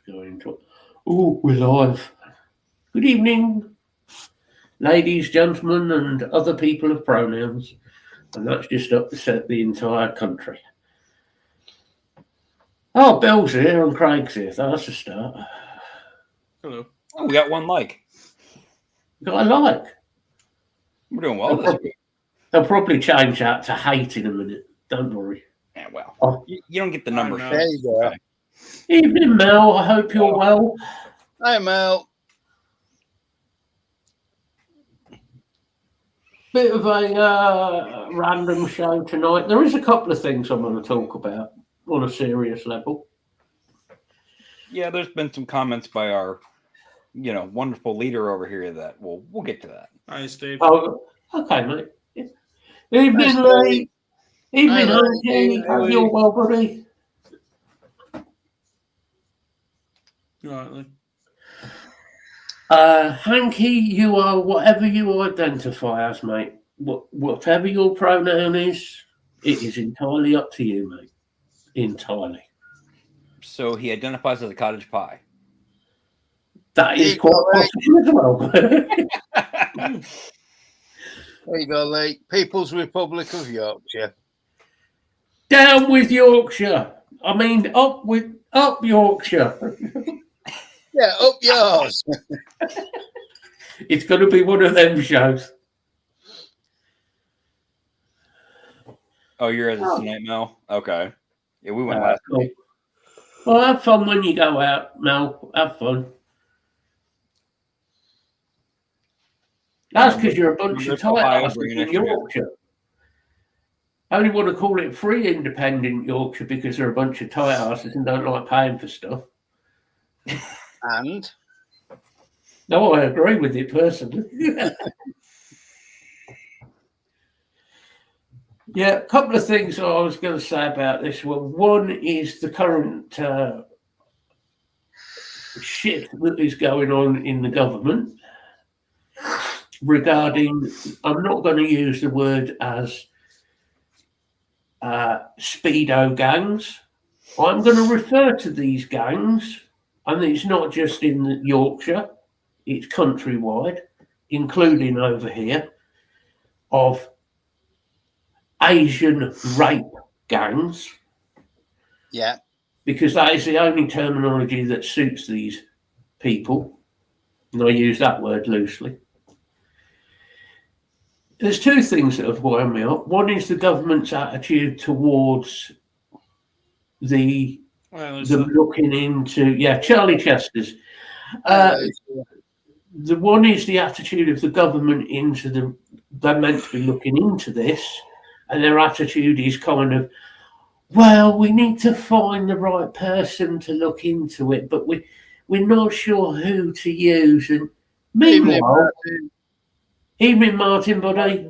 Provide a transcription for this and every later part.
going to. Oh, we're live. Good evening, ladies, gentlemen, and other people of pronouns. And that's just upset the entire country. Oh, Bill's here and Craig's here. That's a start. Hello. Oh, we got one like. Got a like. We're doing well this week. They'll probably change that to hate in a minute. Don't worry. Yeah, well, Oh. you don't get the number. know. There you go. Okay. Evening, Mel. I hope you're well. Hi, Mel. Bit of a random show tonight. There is a couple of things I'm going to talk about on a serious level. Yeah, there's been some comments by our, wonderful leader over here that we'll get to that. Hi, Steve. Oh, okay, mate. Evening, Hi, Lee. Evening, Hi, Lee. Hanky. Hope you're well, buddy. Right, Lee. Hanky, you are whatever you identify as, mate. Whatever your pronoun is, it is entirely up to you, mate. Entirely. So he identifies as a cottage pie. That is quite possible as well. There you go, Lee. People's Republic of Yorkshire. Down with Yorkshire. I mean, up Yorkshire. Yeah, up yours. It's going to be one of them shows. Oh, you're as a tonight, Mel? Okay. Yeah, we went last Cool. week. Well, have fun when you go out, Mel. Have fun. That's because you're a bunch of tight asses in Yorkshire. I only want to call it free independent Yorkshire because they're a bunch of tight asses and don't like paying for stuff. And No, I agree with it personally. Yeah, a couple of things I was going to say about this. Well, one is the current shit that is going on in the government regarding, I'm not going to use the word as speedo gangs. I'm going to refer to these gangs, and it's not just in Yorkshire, it's countrywide, including over here, of Asian rape gangs. yeah, Because that is the only terminology that suits these people. And I use that word loosely. There's two things that have wound me up. One is the government's attitude towards the looking into, Charlie Chester's. The one is the attitude of the government into they're meant to be looking into this, and their attitude is kind of, well, we need to find the right person to look into it, but we're not sure who to use. And meanwhile, evening, Martin, buddy.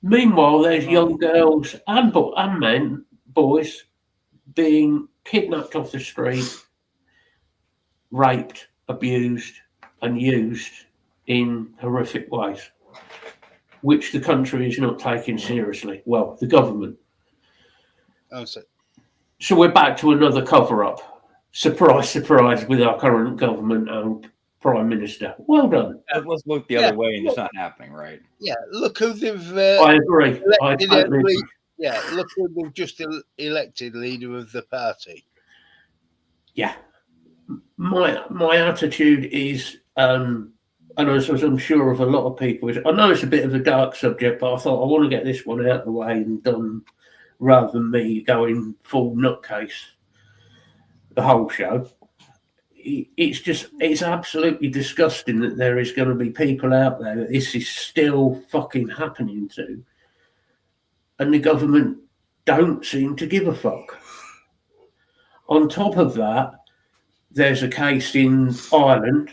Meanwhile, there's young girls and men, boys, being kidnapped off the street, raped, abused, and used in horrific ways, which the country is not taking seriously. Well, the government. So we're back to another cover-up. Surprise, surprise, with our current government and Prime Minister. Well done. Let's look the other way, and it's not happening, right? Yeah, look who they've I agree. I totally agree. Yeah, look who they've just elected leader of the party. Yeah. My attitude is, and as I'm sure of a lot of people, I know it's a bit of a dark subject, but I thought I want to get this one out of the way and done rather than me going full nutcase the whole show. It's absolutely disgusting that there is going to be people out there that this is still fucking happening to, and the government don't seem to give a fuck. On top of that, there's a case in Ireland,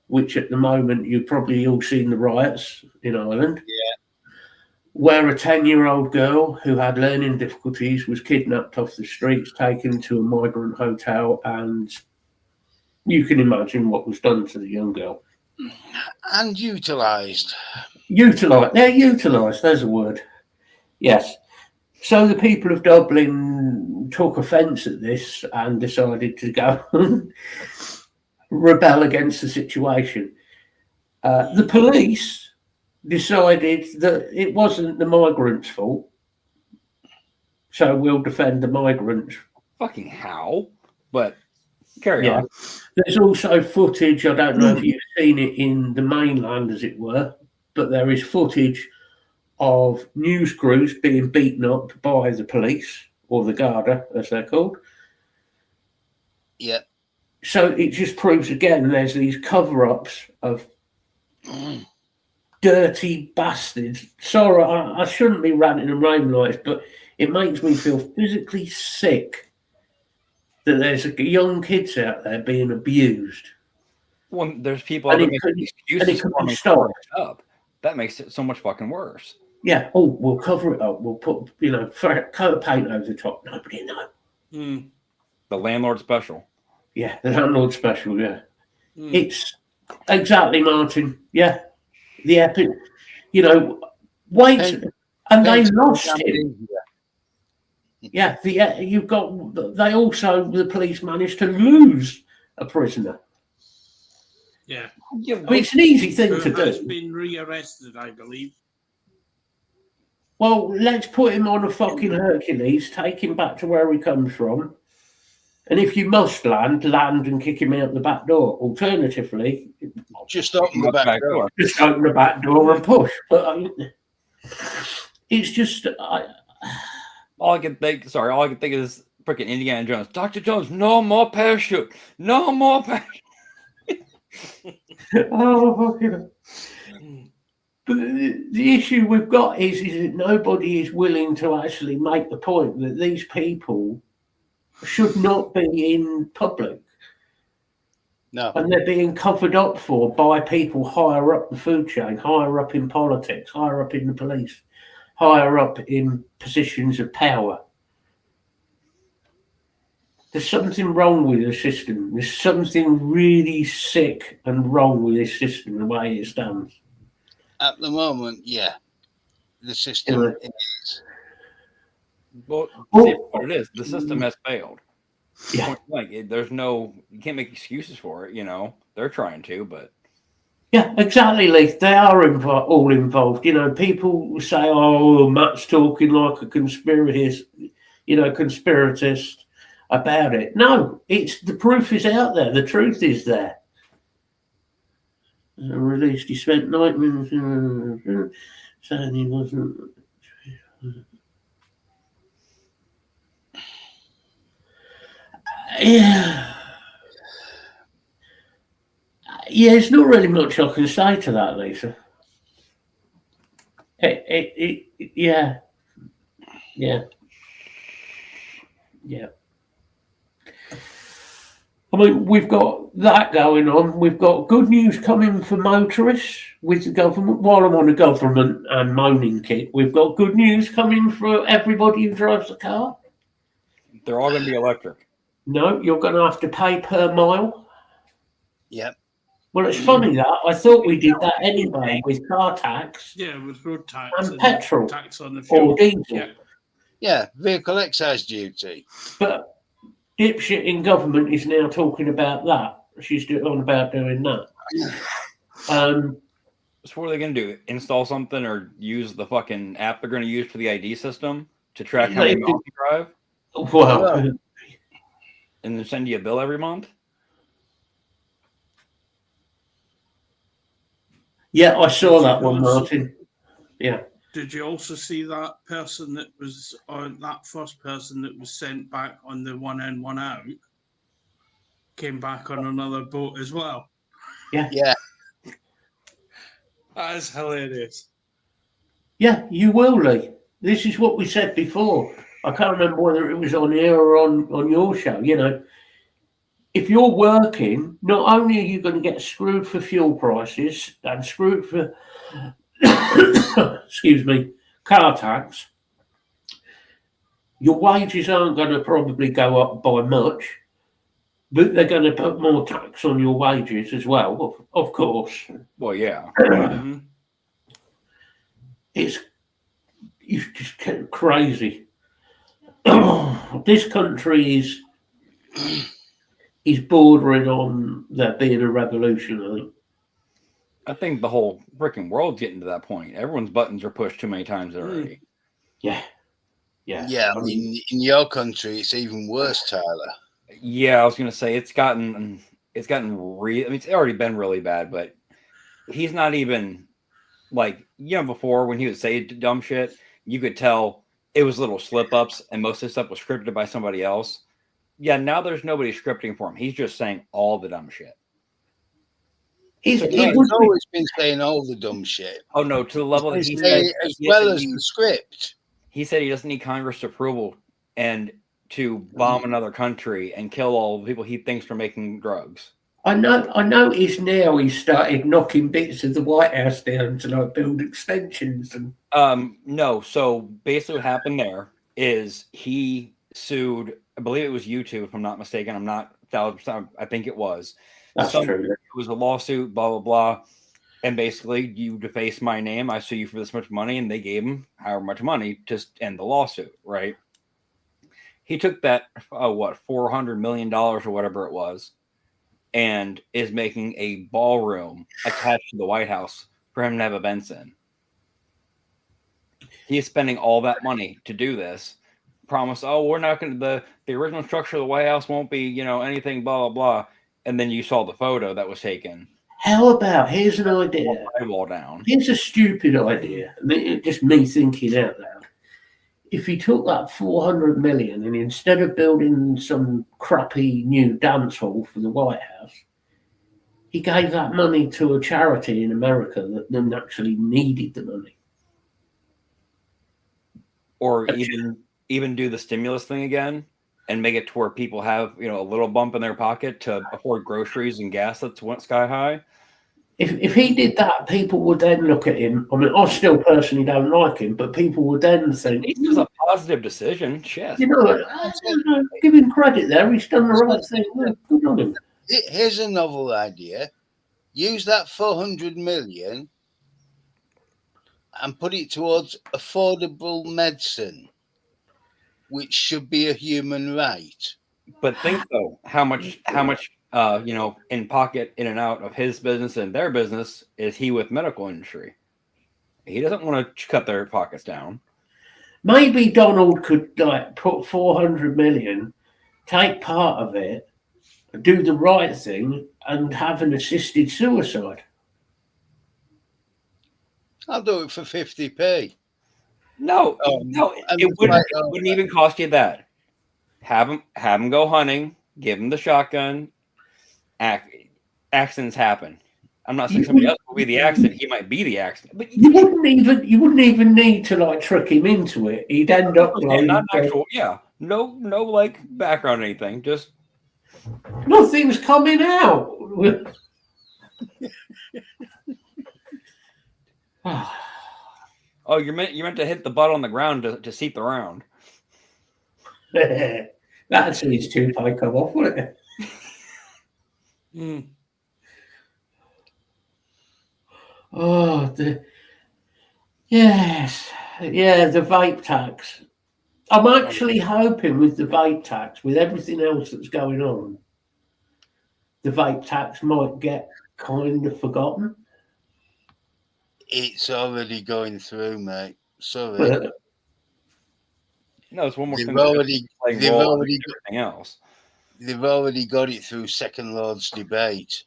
which at the moment you've probably all seen the riots in Ireland. Yeah. Where a 10-year-old girl who had learning difficulties was kidnapped off the streets, taken to a migrant hotel, and you can imagine what was done to the young girl. And utilised. Utilised. They're utilised. There's a word. Yes. So the people of Dublin took offence at this and decided to go and rebel against the situation. The police decided that it wasn't the migrants' fault, so we'll defend the migrants. Fucking how? But carry Yeah. on. There's also footage, I don't know if you've seen it in the mainland, as it were, but there is footage of news crews being beaten up by the police, or the Garda, as they're called. Yeah. So it just proves again there's these cover-ups of dirty bastards. Sorry, I shouldn't be ranting and raving like this, but it makes me feel physically sick that there's young kids out there being abused. Well, there's people And that it make could- excuses and it could for be me stopped. covering it up. That makes it so much fucking worse. Yeah, oh, we'll cover it up. We'll put, coat of paint over the top. Nobody knows. Mm. The landlord special. Yeah, the landlord special, yeah. Mm. It's exactly, Martin. Yeah. The epic, wait, and they lost him. Yeah, the police managed to lose a prisoner. Yeah. Yeah, I mean, it's an easy thing Who to has do. been rearrested, I believe. Well, let's put him on a fucking Hercules, take him back to where he comes from. And if you must land and kick him out the back door. Alternatively, Just open the back door. just open the back door and push. But it's just, all I can think is freaking Indiana Jones. Dr. Jones, no more parachute. No more parachute. oh, fucking hell. But the issue we've got is that nobody is willing to actually make the point that these people should not be in public. No. And they're being covered up for by people higher up the food chain, higher up in politics, higher up in the police, higher up in positions of power. There's something wrong with the system. There's something really sick and wrong with this system, the way it stands. At the moment, yeah. The system Yeah. is. Well, Oh. see what it is. The system has failed. Yeah. There's no, you can't make excuses for it. They're trying to, but Yeah, exactly, Lee. They are all involved. People say, "Oh, Matt's talking like a conspiratist about it." No, it's the proof is out there. The truth is there. Released. He spent 9 minutes saying he wasn't. Yeah. Yeah, there's not really much I can say to that, Lisa. Yeah. I mean, we've got that going on. We've got good news coming for motorists with the government. While I'm on the government and moaning kick, we've got good news coming for everybody who drives a car. they're all going to be electric. No, you're going to have to pay per mile. Yep. Well, it's funny that I thought we did that anyway with car tax Yeah, with road tax and petrol tax on the or fuel. diesel. Yeah. Yeah. Vehicle excise duty. But dipshit in government is now talking about that. She's on about doing that. So what are they going to do? Install something or use the fucking app they're going to use for the ID system to track how many They- miles you drive Well, and then send you a bill every month? yeah, I saw that one, Martin. Yeah. Did you also see that person that was, or that first person that was sent back on the one in, one out, came back on another boat as well? Yeah. That is hilarious. Yeah, you will, Lee. This is what we said before. I can't remember whether it was on here or on your show. If you're working, not only are you going to get screwed for fuel prices and screwed for, excuse me, car tax, your wages aren't going to probably go up by much, but they're going to put more tax on your wages as well, of course. Well, yeah. Mhm. It's just crazy. this country is bordering on there being a revolution, I think. I think the whole freaking world's getting to that point. Everyone's buttons are pushed too many times already. Yeah. Yeah, I mean, in your country, it's even worse, Tyler. Yeah, I was gonna say it's gotten I mean, it's already been really bad, but he's not even like before when he would say dumb shit, you could tell it was little slip ups, and most of the stuff was scripted by somebody else. Yeah, now there's nobody scripting for him. He's just saying all the dumb shit. He's always been saying all the dumb shit. Oh no, to the level that he said, as well as the script. He said he doesn't need Congress approval and to bomb another country and kill all the people he thinks are making drugs. I noticed now he started knocking bits of the White House down to like build extensions and. No, so basically what happened there is he sued. I believe it was YouTube, if I'm not mistaken. I'm not 1,000%. I think it was. That's true. It was a lawsuit, blah blah blah, and basically you deface my name. I sue you for this much money, and they gave him however much money to end the lawsuit. Right? He took that $400 million or whatever it was, and is making a ballroom attached to the White House for him to have events in. He is spending all that money to do this. Promise, we're not going to the original structure of the White House won't be, anything, blah blah blah. And then you saw the photo that was taken. How about here's an idea? Wall down. Here's a stupid idea. Just me thinking out loud. If he took that 400 million and instead of building some crappy new dance hall for the White House, he gave that money to a charity in America that then actually needed the money. Or even do the stimulus thing again and make it to where people have, a little bump in their pocket to afford groceries and gas that's went sky high. If he did that, people would then look at him. I mean, I still personally don't like him, but people would then think it was a positive decision. Shit. Give him credit there. He's done the right thing. Good on him. Here's a novel idea. Use that 400 million and put it towards affordable medicine, which should be a human right. But think though, how much in pocket, in and out of his business and their business is he with medical industry? He doesn't want to cut their pockets down. Maybe Donald could put 400 million, take part of it, do the right thing, and have an assisted suicide. I'll do it for 50p. No, it wouldn't even cost you that. Have him go hunting, give him the shotgun. Accidents happen. I'm not saying somebody else will be the accident. He might be the accident. But you wouldn't even need to trick him into it. He'd end up no background or anything. Just nothing's coming out. Oh, you're meant to hit the butt on the ground to seat the round. That's his toothpick come off, wouldn't it? Oh, the vape tax. I'm actually hoping with the vape tax, with everything else that's going on, the vape tax might get kind of forgotten. It's already going through, mate. Sorry. No, it's one more they've thing. They've already got it through Second Lord's debate.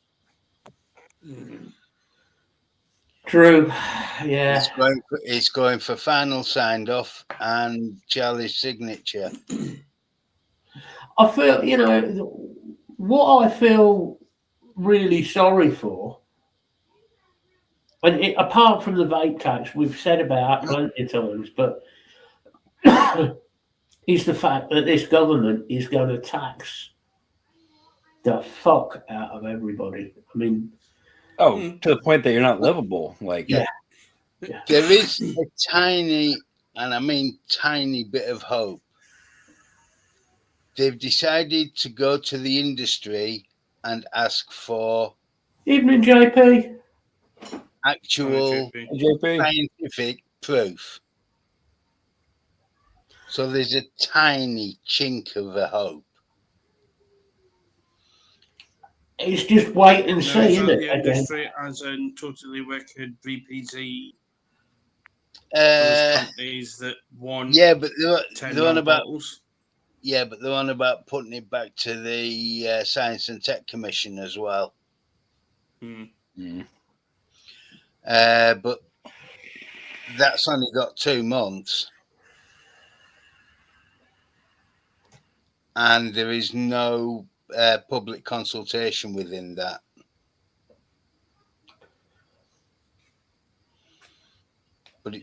True. Yeah. It's going for final signed off and Charlie's signature. I feel, what I feel really sorry for, and apart from the vape tax, we've said about plenty of times, but is the fact that this government is going to tax the fuck out of everybody. I mean, to the point that you're not livable. Yeah. There is a tiny, and I mean tiny bit of hope. They've decided to go to the industry and ask for evening, JP. Actual JP. scientific proof. So there's a tiny chink of a hope. It's just wait and see, No, is isn't that it? the Again. industry as in Totally Wicked, VPZ, those companies that want Yeah, but 10 they're on mil about bottles? they're on about putting it back to the Science and Tech Commission as well. Mm. But that's only got 2 months, and there is no public consultation within that. But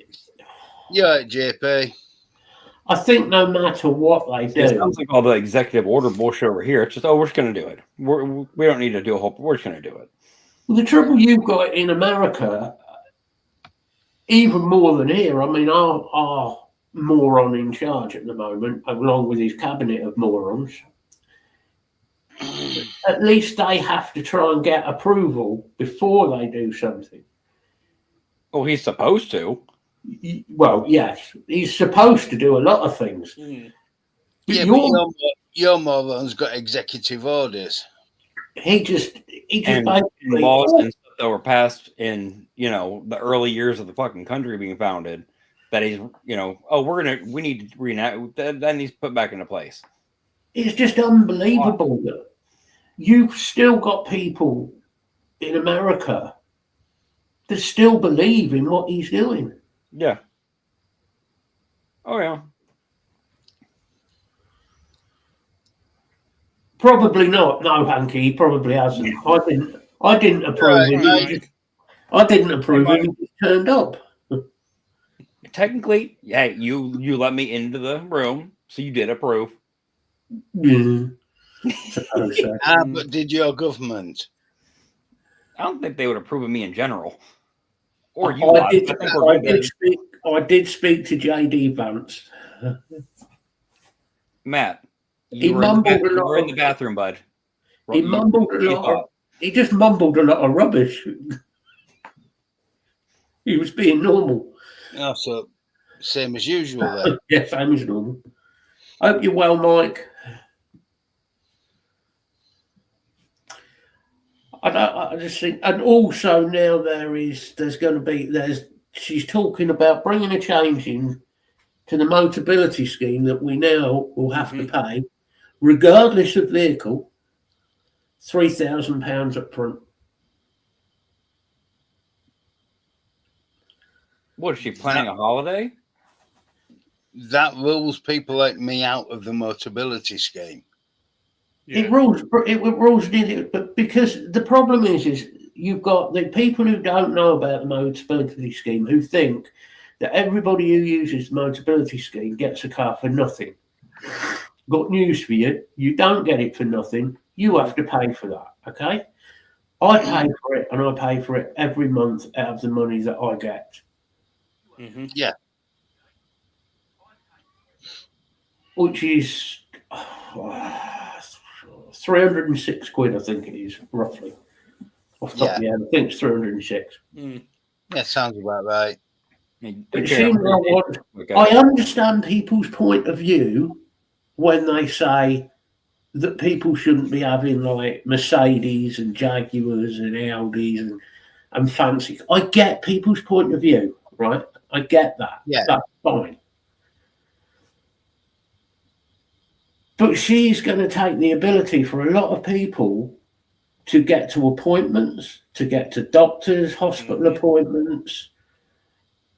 you're right, JP. I think no matter what they It do, sounds like all the executive order bullshit over here. It's just, we're just going to do it. We don't need to do a whole. We're just going to do it. the trouble you've got in America, even more than here, I mean, our moron in charge at the moment, along with his cabinet of morons, at least they have to try and get approval before they do something. Oh, he's supposed to. Well, yes, he's supposed to do a lot of things. Mm. But Yeah, but your moron's got executive orders. he just And basically laws and stuff that were passed in, the early years of the fucking country being founded, that he's, we need to reenact, that needs put back into place. it's just unbelievable that you've still got people in America that still believe in what he's doing. Yeah. Oh, yeah. Probably not. No, Hanky, he probably hasn't. I didn't approve Right, him. Mike. I didn't approve him. He just turned up. Technically, yeah, you let me into the room, so you did approve. Yeah. Suppose so. But did your government? I don't think they would approve of me in general. Or you I guys. did, I think we're good there. I did speak to JD Vance. Matt, He you were in the mumbled a lot you were in of- the bathroom, bud. He mumbled a You lot. thought. He just mumbled a lot of rubbish. He was being normal. Oh, so same as usual then. Yeah, same as normal. Hope you're well, Mike. I just think, and also now she's talking about bringing a change in to the Motability scheme that we now will have to pay, regardless of vehicle, £3,000 up front. What is she planning a holiday? That rules people like me out of the Motability scheme. It rules it, but because the problem is you've got the people who don't know about the Motability scheme who think that everybody who uses the Motability scheme gets a car for nothing. Got news for you: you don't get it for nothing. You have to pay for that. Okay, I pay for it, and I pay for it every month out of the money that I get. Mm-hmm. Yeah. Which is 306 quid, I think it is, roughly. Off the top of my head, I think it's 306. Yeah, sounds about right. But you know what? I understand people's point of view when they say that people shouldn't be having like Mercedes and Jaguars and Audis and fancy. I get people's point of view, right? I get that. Yeah. That's fine. But she's going to take the ability for a lot of people to get to appointments, to get to doctors, hospital appointments,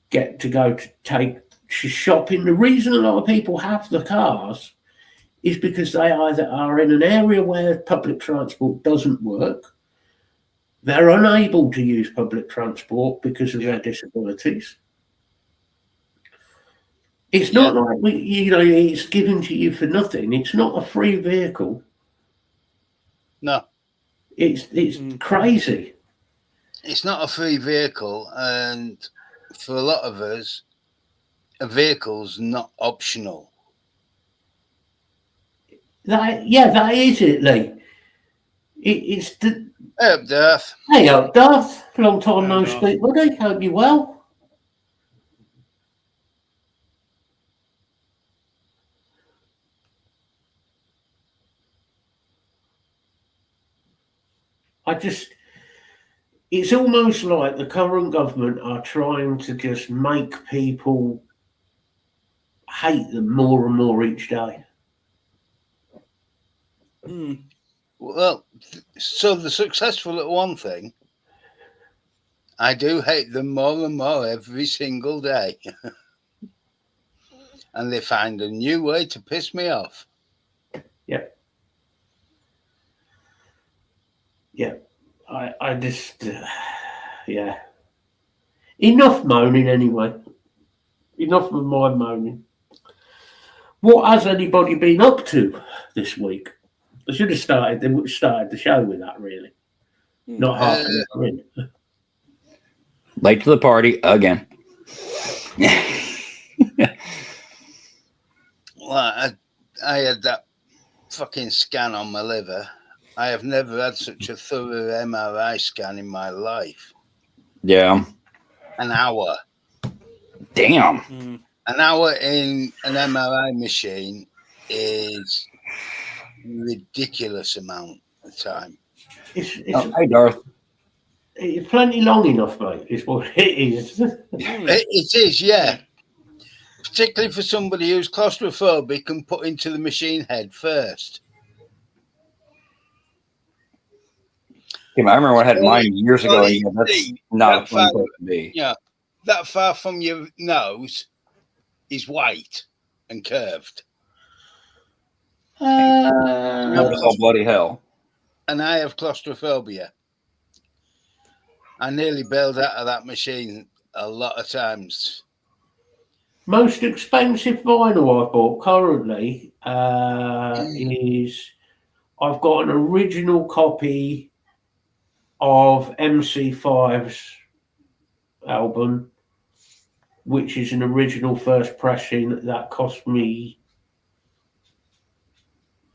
get to go to take shopping. The reason a lot of people have the cars is because they either are in an area where public transport doesn't work, they're unable to use public transport because of their disabilities. It's not like it's given to you for nothing. It's not a free vehicle. No. It's crazy. It's not a free vehicle, and for a lot of us, a vehicle's not optional. That is it, Lee. It's the Hey up, Darth. hey up, Darth. Long time no Darth. speak, buddy. Hope you're well. it's almost like the current government are trying to just make people hate them more and more each day. Well, so they're successful at one thing. I do hate them more and more every single day. And they find a new way to piss me off. Yeah. I just, yeah. Enough moaning anyway. Enough of my moaning. What has anybody been up to this week? I should have started the show with that, really. Not half an hour in. Late to the party again. Well, I had that fucking scan on my liver. I have never had such a thorough MRI scan in my life. Yeah. An hour. Damn. An hour in an MRI machine is ridiculous amount of time. Hey, Darth. It's plenty long enough, mate, is what it is. It is, yeah. Particularly for somebody who's claustrophobic and put into the machine head first. Yeah, I remember when I had mine years ago. And that's not a fun place to be. Yeah, that far from your nose is white and curved. Oh, bloody hell. And I have claustrophobia. I nearly bailed out of that machine a lot of times. Most expensive vinyl I bought currently is I've got an original copy of MC5's album, which is an original first pressing that cost me,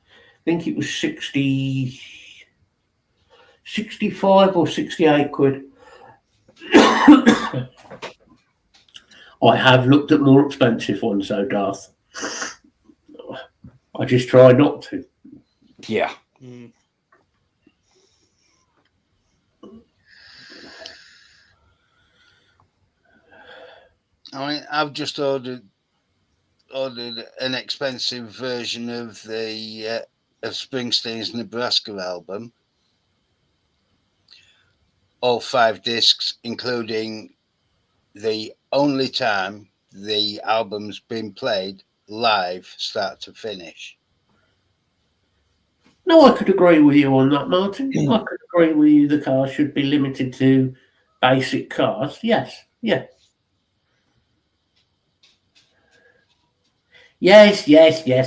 I think it was 65 or 68 quid. I have looked at more expensive ones, though, Darth. I just try not to. Yeah. I mean, I've just ordered an expensive version of the of Springsteen's Nebraska album, all 5 discs, including the only time the album's been played live, start to finish. No, I could agree with you on that, Martin. I could agree with you. The car should be limited to basic cars. Yes, yeah. Yes.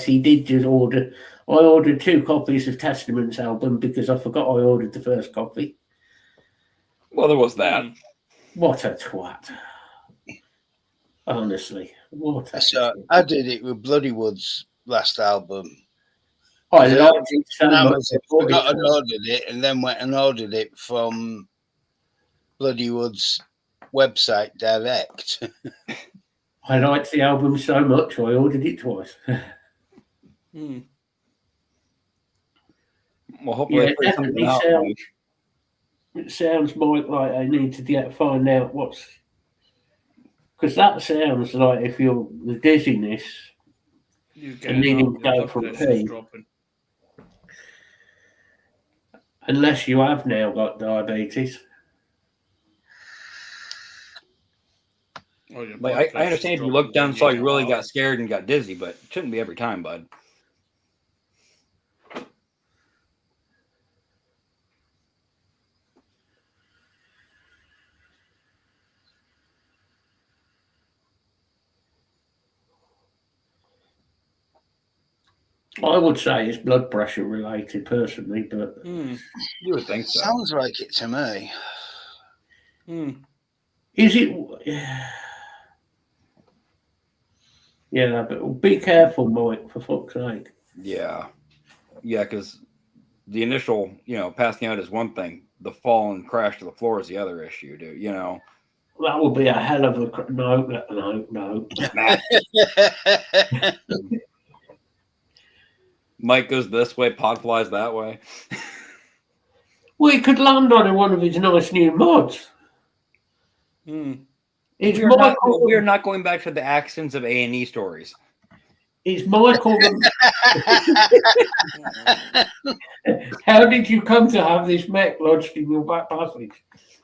He did just order. I ordered 2 copies of Testament's album because I forgot I ordered the first copy. Well, there was that. What a twat. Honestly, what a So twat. I did it with Bloodywood's last album. I liked it so I much. forgot and ordered it, and then went and ordered it from Bloodywood's website direct. I liked the album so much, I ordered it twice. Well, hopefully, Yeah, they put something out. it sounds more like I need to find out what's, because that sounds like if you're the dizziness and needing to go from pee, unless you have now got diabetes. Like, I understand if you looked down and saw you really got scared and got dizzy, but it shouldn't be every time, bud. I would say it's blood pressure related personally, but You would think so. Sounds like it to me. is it? Yeah, but be careful, Mike, for fuck's sake. Yeah, because the initial, passing out is one thing. The fall and crash to the floor is the other issue, dude. That would be a hell of a no. Mike goes this way, Pod flies that way. Well, he could land on one of his nice new mods. Hmm. It's We are Michael. not going back to the accents of A&E stories. It's Michael. How did you come to have this mech lodged in your back passage?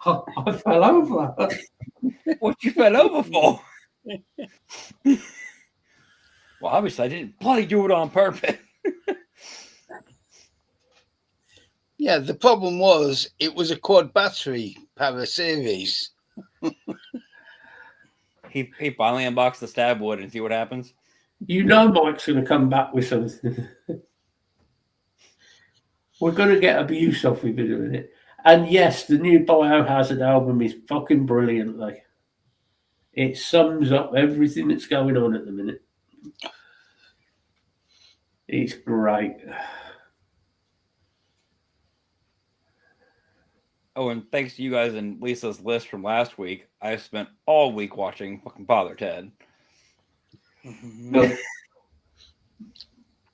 I fell over. What you fell over for? Well, obviously, I didn't bloody do it on purpose. Yeah, the problem was it was a quad battery power series. He finally unboxed the stab wood and see what happens. You know Mike's going to come back with something. We're going to get abuse off him in a minute. And yes, the new Biohazard album is fucking brilliant. Like, it sums up everything that's going on at the minute. It's great. Oh, and thanks to you guys and Lisa's list from last week, I spent all week watching fucking Father Ted. But,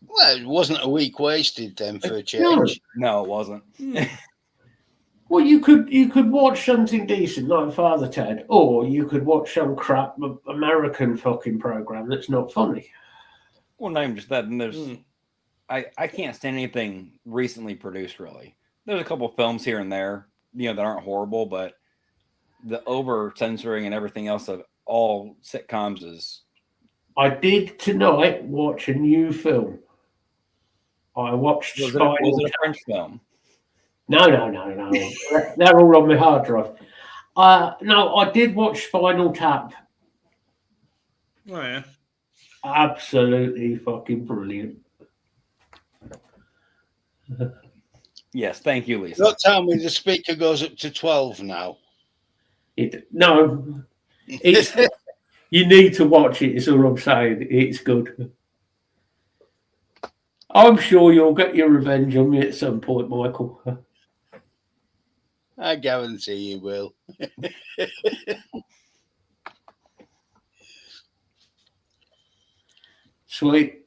Well, it wasn't a week wasted then for a change. No, it wasn't. well, you could watch something decent like Father Ted, or you could watch some crap American fucking program that's not funny. Well, not even just that. And there's, Hmm. I can't stand anything recently produced. Really, there's a couple films here and there, that aren't horrible, but the over censoring and everything else of all sitcoms is. I did tonight watch a new film. I watched Was Spinal it a Tap. French film? No. They're all on my hard drive. No, I did watch Spinal Tap. Oh, yeah. Absolutely fucking brilliant. Yes, thank you, Lisa. Don't tell me the speaker goes up to 12 now. No, it's you need to watch it. Is all I'm saying. It's good. I'm sure you'll get your revenge on me at some point, Michael. I guarantee you will. Sweet.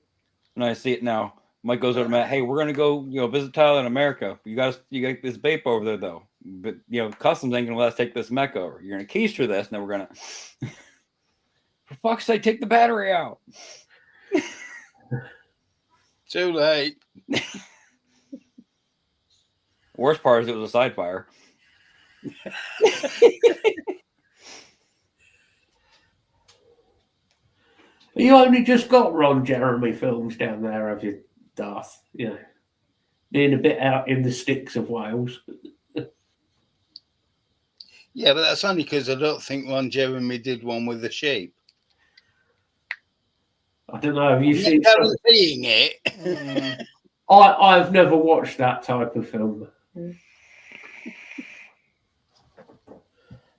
And I see it now. Mike goes over to Matt. Hey, we're gonna go, visit Tyler in America. You got this Bape over there though. But customs ain't gonna let us take this mech over. You're gonna keister this, and then we're gonna. For fuck's sake, take the battery out. Too late. Worst part is it was a side fire. You only just got Ron Jeremy films down there, have you, Darth? Being a bit out in the sticks of Wales. Yeah, but that's only because I don't think Ron Jeremy did one with the sheep. I don't know. Have you I'm seen? not guaranteeing it. I've never watched that type of film.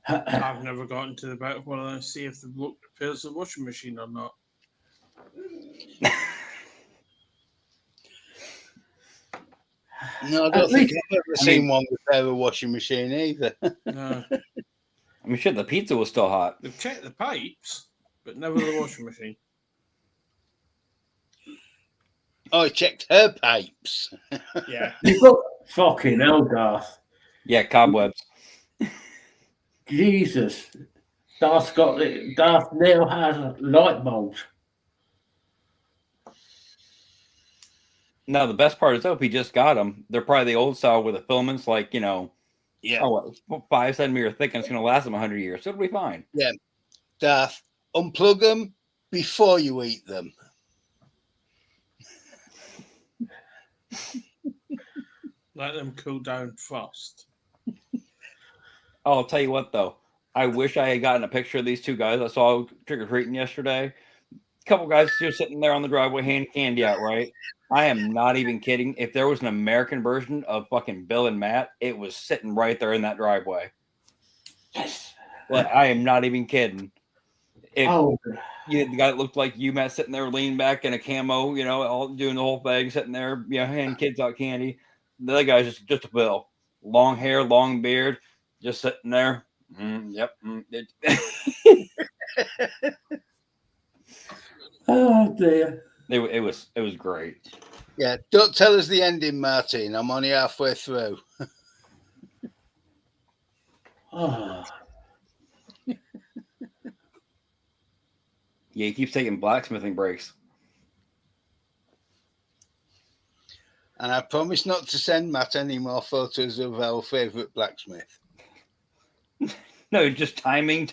I've never gotten to the bit where I see if the bloke repairs the washing machine or not. No, I don't think I've ever seen one repair a washing machine either. No. I mean, shit, the pizza was still hot. They've checked the pipes, but never the washing machine. Oh, he checked her pipes. Yeah. You've got fucking hell, Darth. Yeah, cobwebs. Jesus. Darth now has light bulbs. No, the best part is, if he just got them, they're probably the old style with the filaments, like, Yeah. 5 centimeter thick, and it's going to last them 100 years. So it'll be fine. Darth, unplug them before you eat them. Let them cool down first. Oh, I'll tell you what, though. I wish I had gotten a picture of these two guys I saw trick-or-treating yesterday. A couple guys just sitting there on the driveway handing candy out, right? I am not even kidding. If there was an American version of fucking Bill and Matt, it was sitting right there in that driveway. Yes. Well, I am not even kidding. If Oh, you had the guy that looked like you, Matt, sitting there leaning back in a camo, all doing the whole thing, sitting there, handing kids out candy. The other guy's just a Bill. Long hair, long beard, just sitting there. Yep. oh dear. It was great. Yeah, don't tell us the ending, Martin. I'm only halfway through. Oh, Yeah, he keeps taking blacksmithing breaks. And I promise not to send Matt any more photos of our favourite blacksmith. No, just timing.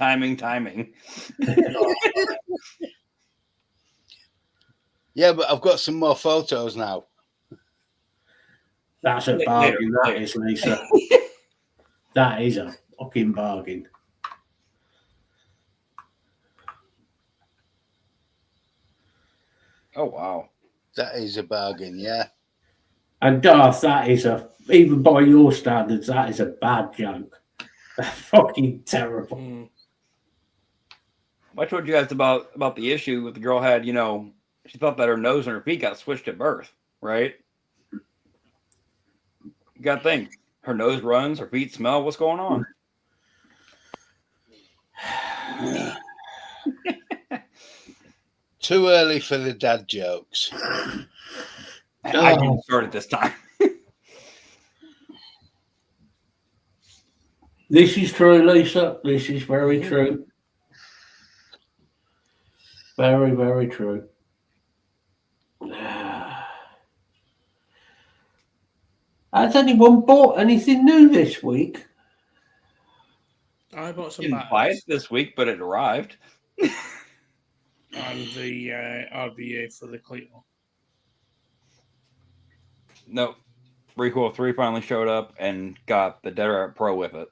Yeah, but I've got some more photos now. that's a bargain, that is, Lisa. That is a fucking bargain. Oh wow. That is a bargain, yeah. And Darth, that is even by your standards, that is a bad joke. Fucking terrible. Mm. I told you guys about the issue with the girl had, she thought that her nose and her feet got switched at birth, right? You got to think. Her nose runs, her feet smell. What's going on? Too early for the dad jokes. I didn't start it this time. This is true, Lisa. This is very true. Very, very true. Has anyone bought anything new this week? I bought some Didn't buy it batteries this week, but it arrived. and the RVA for the Cleato. No, Recoil 3 finally showed up and got the Dead Rat Pro with it.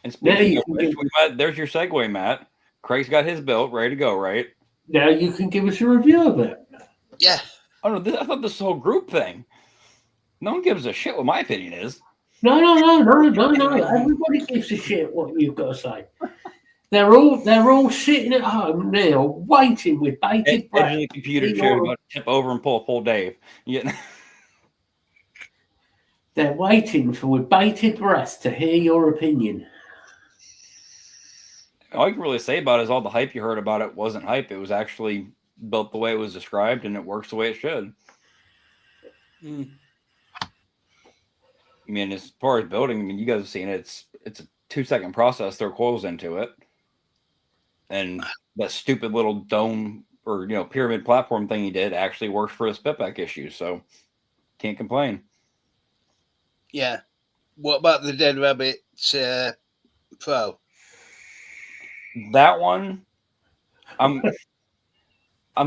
And speaking of which, there's your segue, Matt. Craig's got his built ready to go, right? Now you can give us a review of it. Yeah. Oh no, I thought this whole group thing. No one gives a shit what my opinion is. No. Everybody gives a shit what you've got to say. They're all sitting at home now, waiting with bated breath. And the computer chair about to tip over and pull a full Dave. Yeah. They're waiting with bated breath to hear your opinion. All you can really say about it is all the hype you heard about it wasn't hype. It was actually built the way it was described, and it works the way it should. Mm. I mean, as far as building, you guys have seen it. It's a 2-second process. Throw coils into it, and that stupid little dome or pyramid platform thing he did actually works for the spitback issue. So can't complain. Yeah. What about the Dead Rabbit Pro? That one, I'm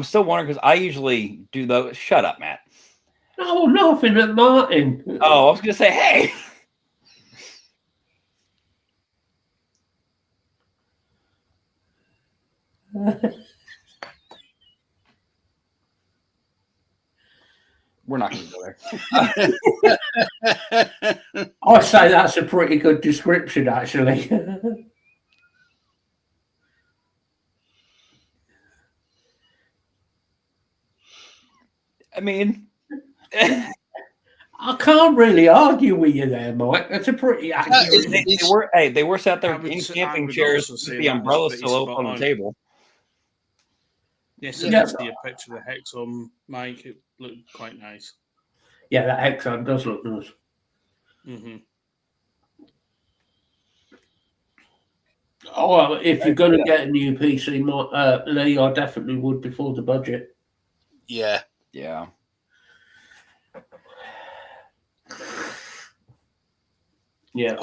still wondering because I usually do those. Shut up, Matt. No, nothing at Martin. Oh, I was gonna say, hey. We're not going to go there. I say that's a pretty good description, actually. I mean, I can't really argue with you there, Mike. That's a pretty accurate. They were sat there in camping chairs with the umbrella still open on the table. Yes, I see a picture of the Hexon, Mike. It looked quite nice. Yeah, that Hexon does look nice. Mm-hmm. Oh, if you're going to get a new PC, Lee, I definitely would before the budget. Yeah. Yeah. Yeah.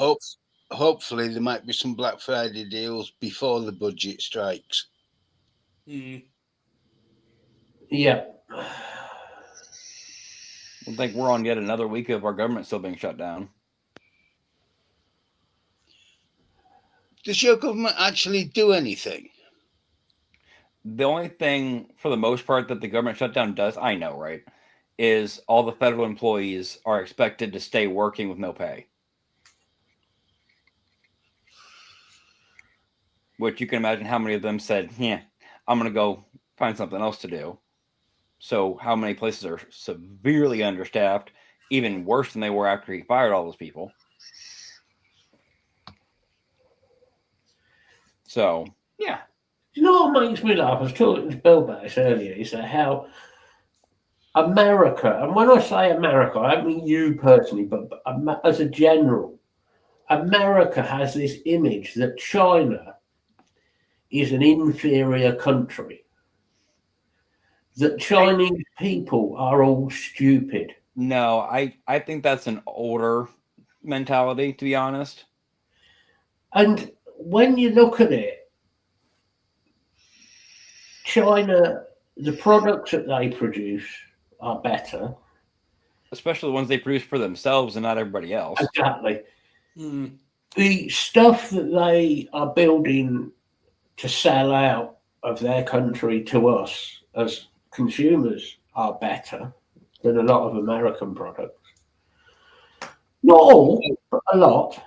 Hopefully, there might be some Black Friday deals before the budget strikes. Mm. Yeah. I think we're on yet another week of our government still being shut down. Does your government actually do anything? The only thing, for the most part, that the government shutdown does, I know, right, is all the federal employees are expected to stay working with no pay. Which you can imagine how many of them said, yeah, I'm going to go find something else to do. So how many places are severely understaffed, even worse than they were after he fired all those people. So, yeah. You know what makes me laugh? I was talking to Bill about this earlier. Is that how America, and when I say America, I don't mean you personally, but as a general, America has this image that China is an inferior country, that Chinese people are all stupid. No, I think that's an older mentality, to be honest. And when you look at it, China, the products that they produce are better. Especially the ones they produce for themselves and not everybody else. Exactly. Mm. The stuff that they are building to sell out of their country to us as consumers are better than a lot of American products. Not all, but a lot.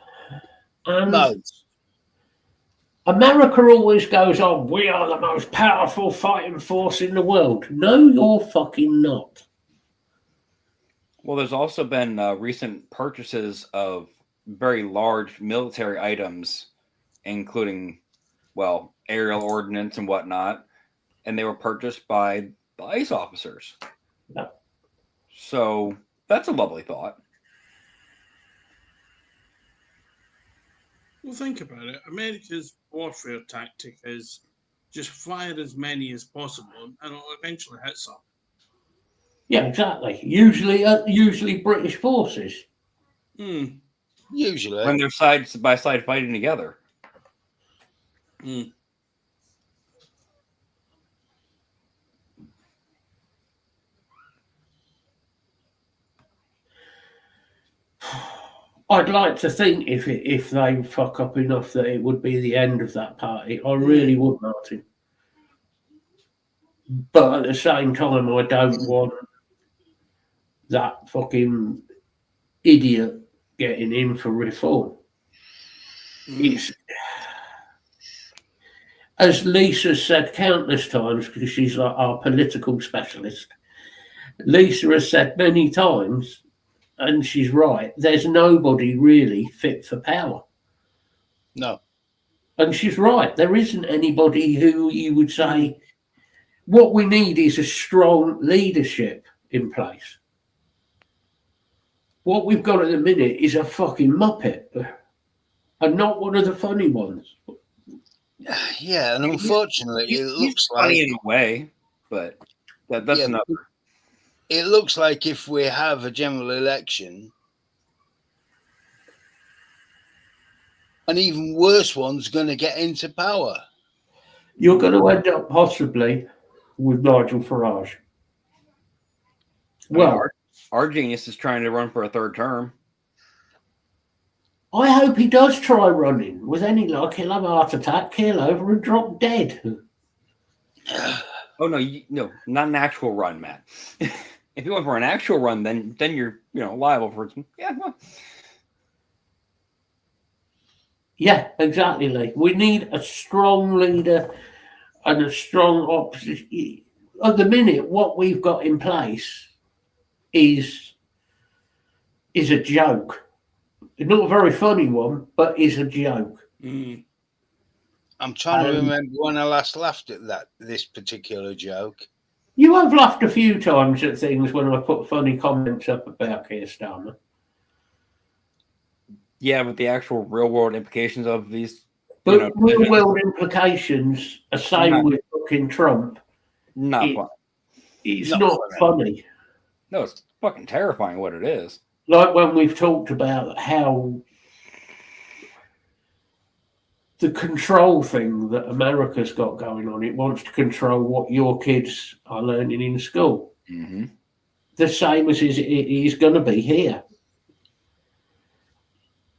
And Most. America always goes on, we are the most powerful fighting force in the world. No, you're fucking not. Well, there's also been recent purchases of very large military items, including, well, aerial ordnance and whatnot, and they were purchased by the ICE officers. Yeah. So that's a lovely thought. Well, think about it. America's warfare tactic is just fire as many as possible, and it'll eventually hit some. Yeah, exactly. Usually British forces. Mm. Usually. When they're side by side fighting together. Mm. I'd like to think if they fuck up enough that it would be the end of that party. I really would, Martin. But at the same time, I don't want that fucking idiot getting in for reform. It's, as Lisa said countless times, because she's like our political specialist, Lisa has said many times, and she's right, there's nobody really fit for power. No. And she's right, there isn't anybody who you would say, what we need is a strong leadership in place. What we've got at the minute is a fucking muppet, and not one of the funny ones. Yeah, and unfortunately, it He's looks funny like in a way, but that's Yeah, another. it looks like if we have a general election, an even worse one's going to get into power. You're going to end up possibly with Nigel Farage. Well, Our genius is trying to run for a third term. I hope he does try running. With any luck, he'll have a heart attack, keel over, and drop dead. Oh no, no, not an actual run, Matt. If you went for an actual run, then you're liable for some. Yeah, well. Yeah, exactly, Lee. We need a strong leader and a strong opposition. At the minute, what we've got in place is a joke. Not a very funny one, but is a joke. Mm. I'm trying to remember when I last laughed at this particular joke. You have laughed a few times at things when I put funny comments up about Keir Starmer. Yeah, but the actual real world implications of these. But real world implications are same with fucking Trump. Not fun. It's not funny. No, it's fucking terrifying what it is. Like when we've talked about how the control thing that America's got going on, it wants to control what your kids are learning in school. Mm-hmm. The same as it is going to be here.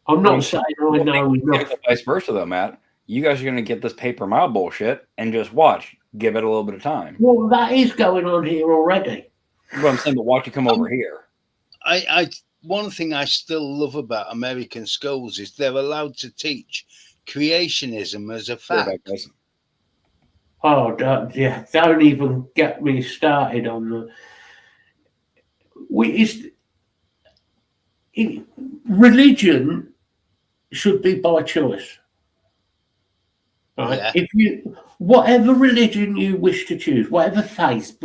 I'm not saying I know enough. Vice versa, though, Matt. You guys are going to get this paper mile bullshit and just watch. Give it a little bit of time. Well, that is going on here already. But I'm saying, but watch it come over here. One thing I still love about American schools is they're allowed to teach creationism as a fact. Oh, don't even get me started on religion should be by choice. Right? Yeah. If whatever religion you wish to choose, whatever faith,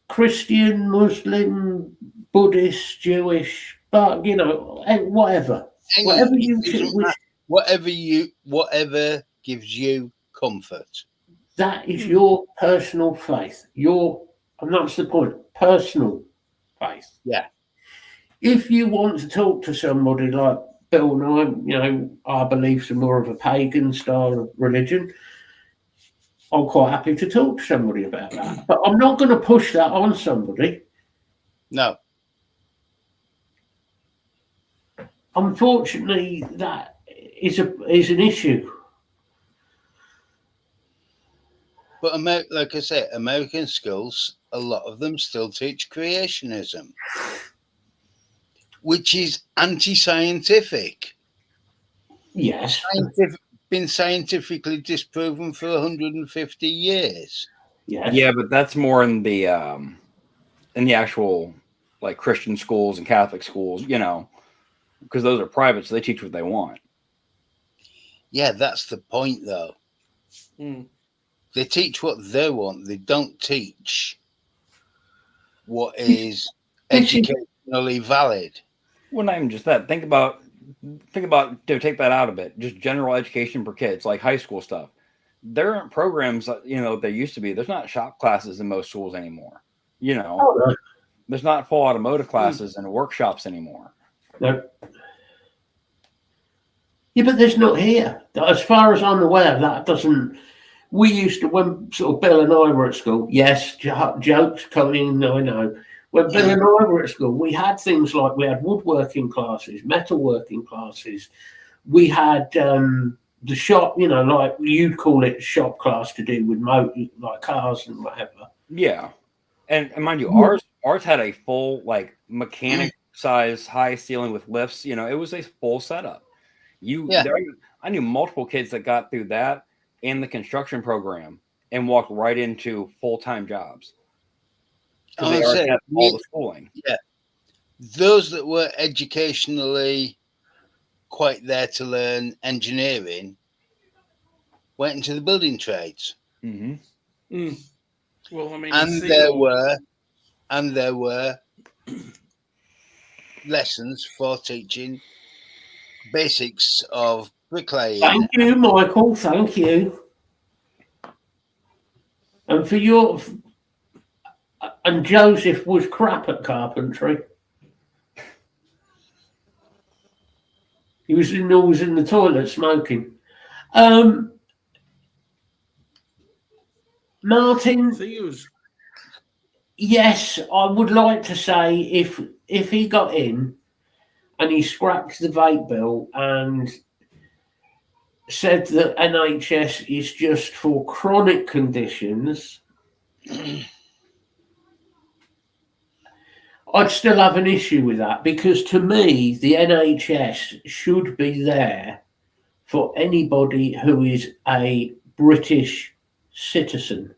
Christian, Muslim, Buddhist, Jewish, but whatever, whatever It you doesn't wish, matter. Whatever gives you comfort. that is your personal faith. And that's the point, personal faith. Yeah. If you want to talk to somebody like Bill and our beliefs are more of a pagan style of religion, I'm quite happy to talk to somebody about that. But I'm not going to push that on somebody. No. Unfortunately, that is an issue. But like I say, American schools, a lot of them still teach creationism, which is anti-scientific. Yes. Been scientifically disproven for 150 years. Yes. Yeah, but that's more in the actual like Christian schools and Catholic schools, because those are private, so they teach what they want. Yeah, that's the point, though. They teach what they want. They don't teach what is educationally valid. Well, not even just that. Think about take that out a bit. Just general education for kids, like high school stuff. There aren't programs, there used to be. There's not shop classes in most schools anymore. There's not full automotive classes and workshops anymore. No. Yeah, but there's not here. As far as I'm aware, that doesn't. We used to, when sort of Bill and I were at school, yes, jokes coming, I know. When Bill and I were at school, we had things like, we had woodworking classes, metalworking classes. We had the shop, like you'd call it shop class to do with like cars and whatever. Yeah. And mind you, ours had a full, like, mechanic size high ceiling with lifts. It was a full setup. I knew multiple kids that got through that and the construction program and walked right into full-time jobs. Because they already had all the schooling. Yeah. Those that were educationally quite there to learn engineering went into the building trades. Mm-hmm. Well, I mean, there were lessons for teaching basics of bricklaying. Thank you, Michael. Thank you. And and Joseph was crap at carpentry. He was always in the toilet smoking. Martin, yes, I would like to say if he got in and he scrapped the vape bill and said that NHS is just for chronic conditions, I'd still have an issue with that, because to me, the NHS should be there for anybody who is a British citizen.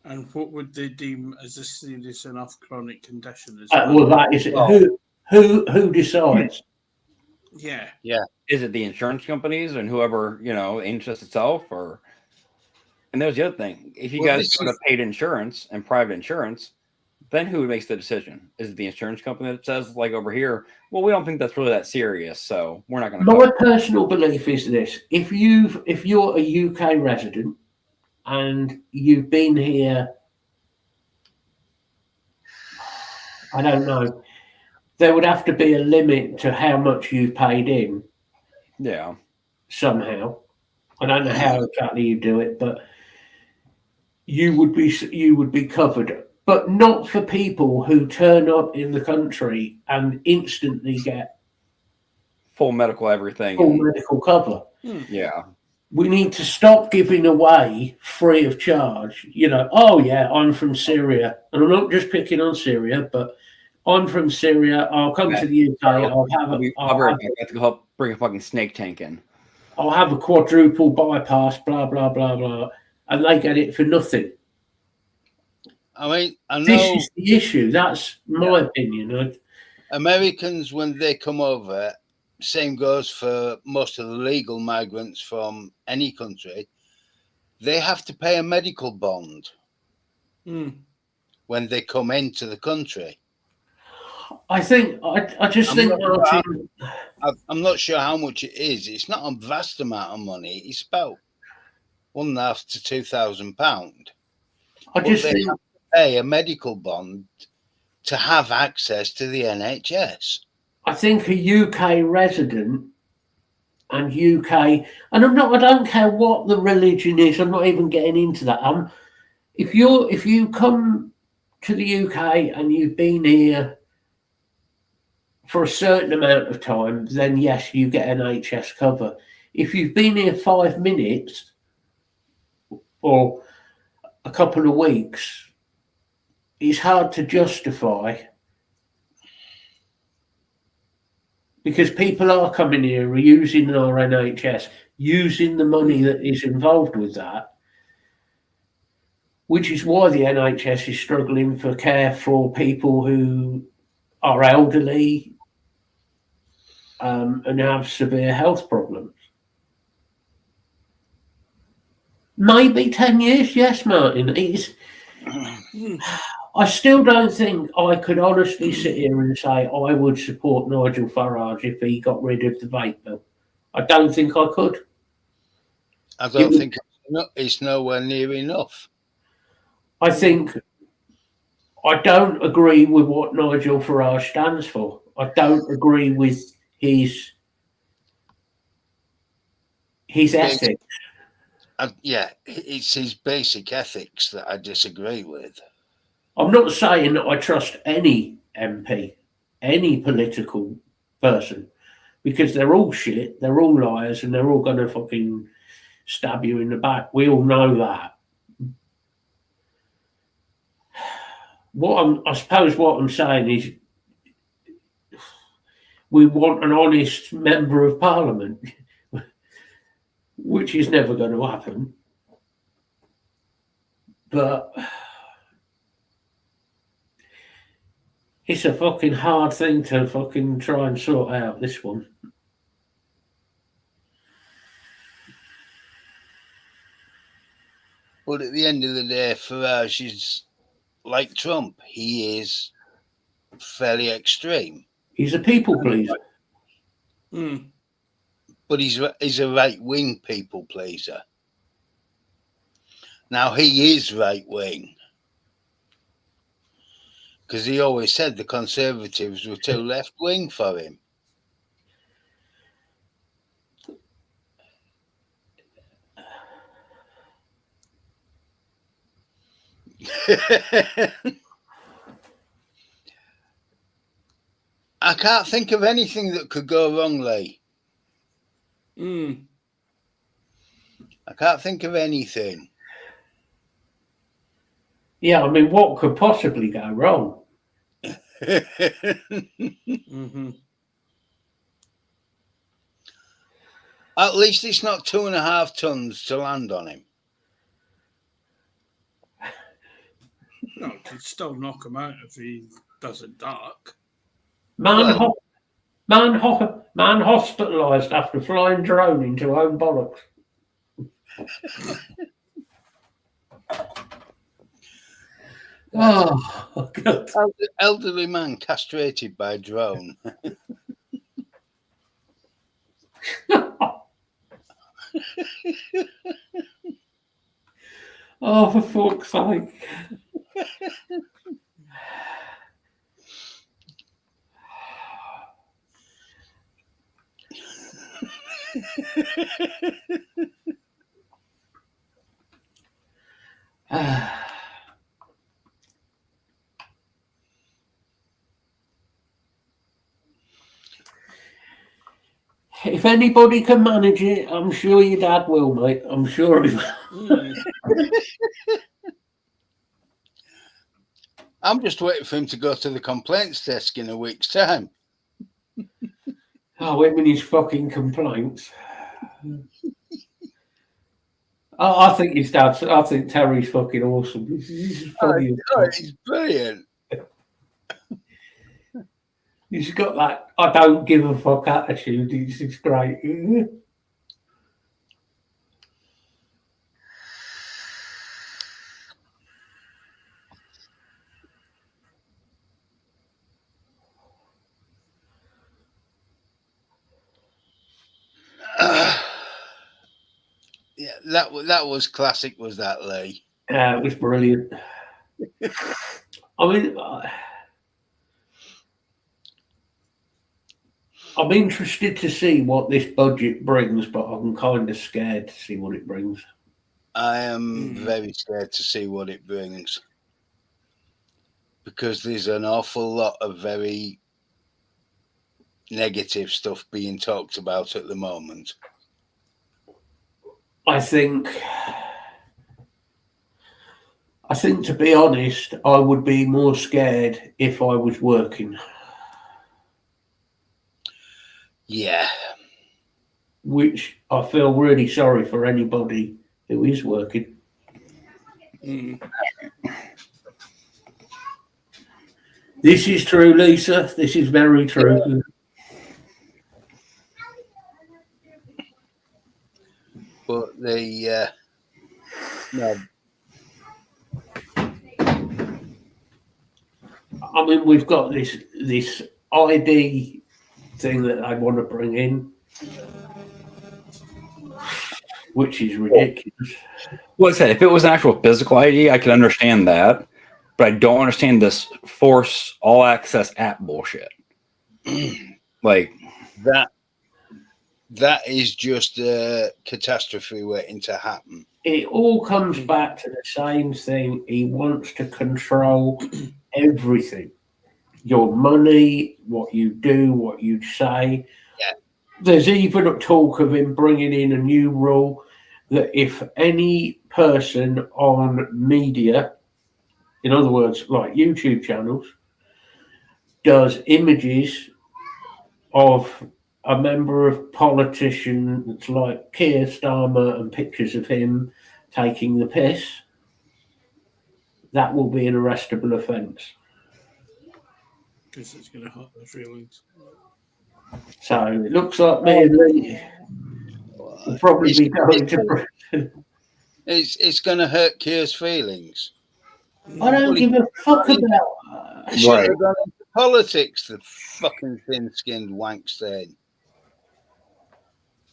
And what would they deem as a serious enough chronic condition? Well, that is it. Who decides? Yeah. Is it the insurance companies and whoever, the NHS itself? And there's the other thing. If you guys go to paid insurance and private insurance, then who makes the decision? Is it the insurance company that says, like over here, well, we don't think that's really that serious, so we're not going to. My personal belief is this: if you're a UK resident and you've been here, I don't know, there would have to be a limit to how much you've paid in. Yeah. Somehow, I don't know how exactly you do it, but you would be covered. But not for people who turn up in the country and instantly get full medical everything. Full medical cover. Yeah. We need to stop giving away free of charge. Oh yeah, I'm from Syria. And I'm not just picking on Syria, but I'm from Syria. I'll come to the UK. I'll have to help bring a fucking snake tank in. I'll have a quadruple bypass, blah, blah, blah, blah. And they get it for nothing. I mean, I know this is the issue. That's my opinion. Americans, when they come over, same goes for most of the legal migrants from any country, they have to pay a medical bond. when they come into the country. I think I just I'm think, not sure Martin, I'm not sure how much it is. It's not a vast amount of money. It's about £1,500 to £2,000. I But just they think have to pay a medical bond to have access to the NHS. I think a UK resident and UK, and I don't care what the religion is. I'm not even getting into that. If you come to the UK and you've been here for a certain amount of time, then yes, you get NHS cover. If you've been here 5 minutes or a couple of weeks, it's hard to justify, because people are coming here, using our NHS, using the money that is involved with that, which is why the NHS is struggling for care for people who are elderly and have severe health problems. Maybe 10 years, yes, Martin. I still don't think I could honestly sit here and say I would support Nigel Farage if he got rid of the vape bill. I don't think I could. I don't think it's nowhere near enough. I think I don't agree with what Nigel Farage stands for. I don't agree with his ethics. Yeah, it's his basic ethics that I disagree with. I'm not saying that I trust any MP, any political person, because they're all shit, they're all liars, and they're all going to fucking stab you in the back. We all know that. I suppose what I'm saying is we want an honest member of parliament, which is never going to happen. But it's a fucking hard thing to fucking try and sort out, this one. But at the end of the day, Farage is like Trump. He is fairly extreme. He's a people pleaser. But he's a right-wing people pleaser. Now, he is right-wing, because he always said the Conservatives were too left-wing for him. I can't think of anything that could go wrong, Lee. I can't think of anything. Yeah, I mean, what could possibly go wrong? At least it's not 2.5 tons to land on him. No, it could still knock him out if he doesn't duck. Man hospitalised after flying drone into own bollocks. Oh, God. Elderly man castrated by drone. Oh, for fuck's sake. If anybody can manage it, I'm sure your dad will, mate. I'm sure he will. I'm just waiting for him to go to the complaints desk in a week's time. Oh, him and his fucking complaints. I think his dad's. I think Terry's fucking awesome. He's funny. He's brilliant. He's got that I don't give a fuck attitude. It's great. that was classic, was that, Lee? It was brilliant. I mean, I'm interested to see what this budget brings, but I'm kind of scared to see what it brings. I am very scared to see what it brings, because there's an awful lot of very negative stuff being talked about at the moment. I think, to be honest, I would be more scared if I was working. Yeah. Which I feel really sorry for anybody who is working. This is true, Lisa. This is very true. But the no. I mean, we've got this ID thing that I want to bring in, which is ridiculous. Like I said, if it was an actual physical ID, I could understand that, but I don't understand this force all access app bullshit. Like that is just a catastrophe waiting to happen. It all comes back to the same thing. He wants to control everything. Your money, what you do, what you say. Yeah. There's even a talk of him bringing in a new rule that if any person on media, in other words, like YouTube channels, does images of a member of politicians like Keir Starmer and pictures of him taking the piss, that will be an arrestable offence. Because it's going to hurt their feelings. So it looks like me and Lee will probably be going to prison. It's going to hurt Keir's feelings. I don't give a fuck about He should have gone into politics, the fucking thin-skinned wankstain.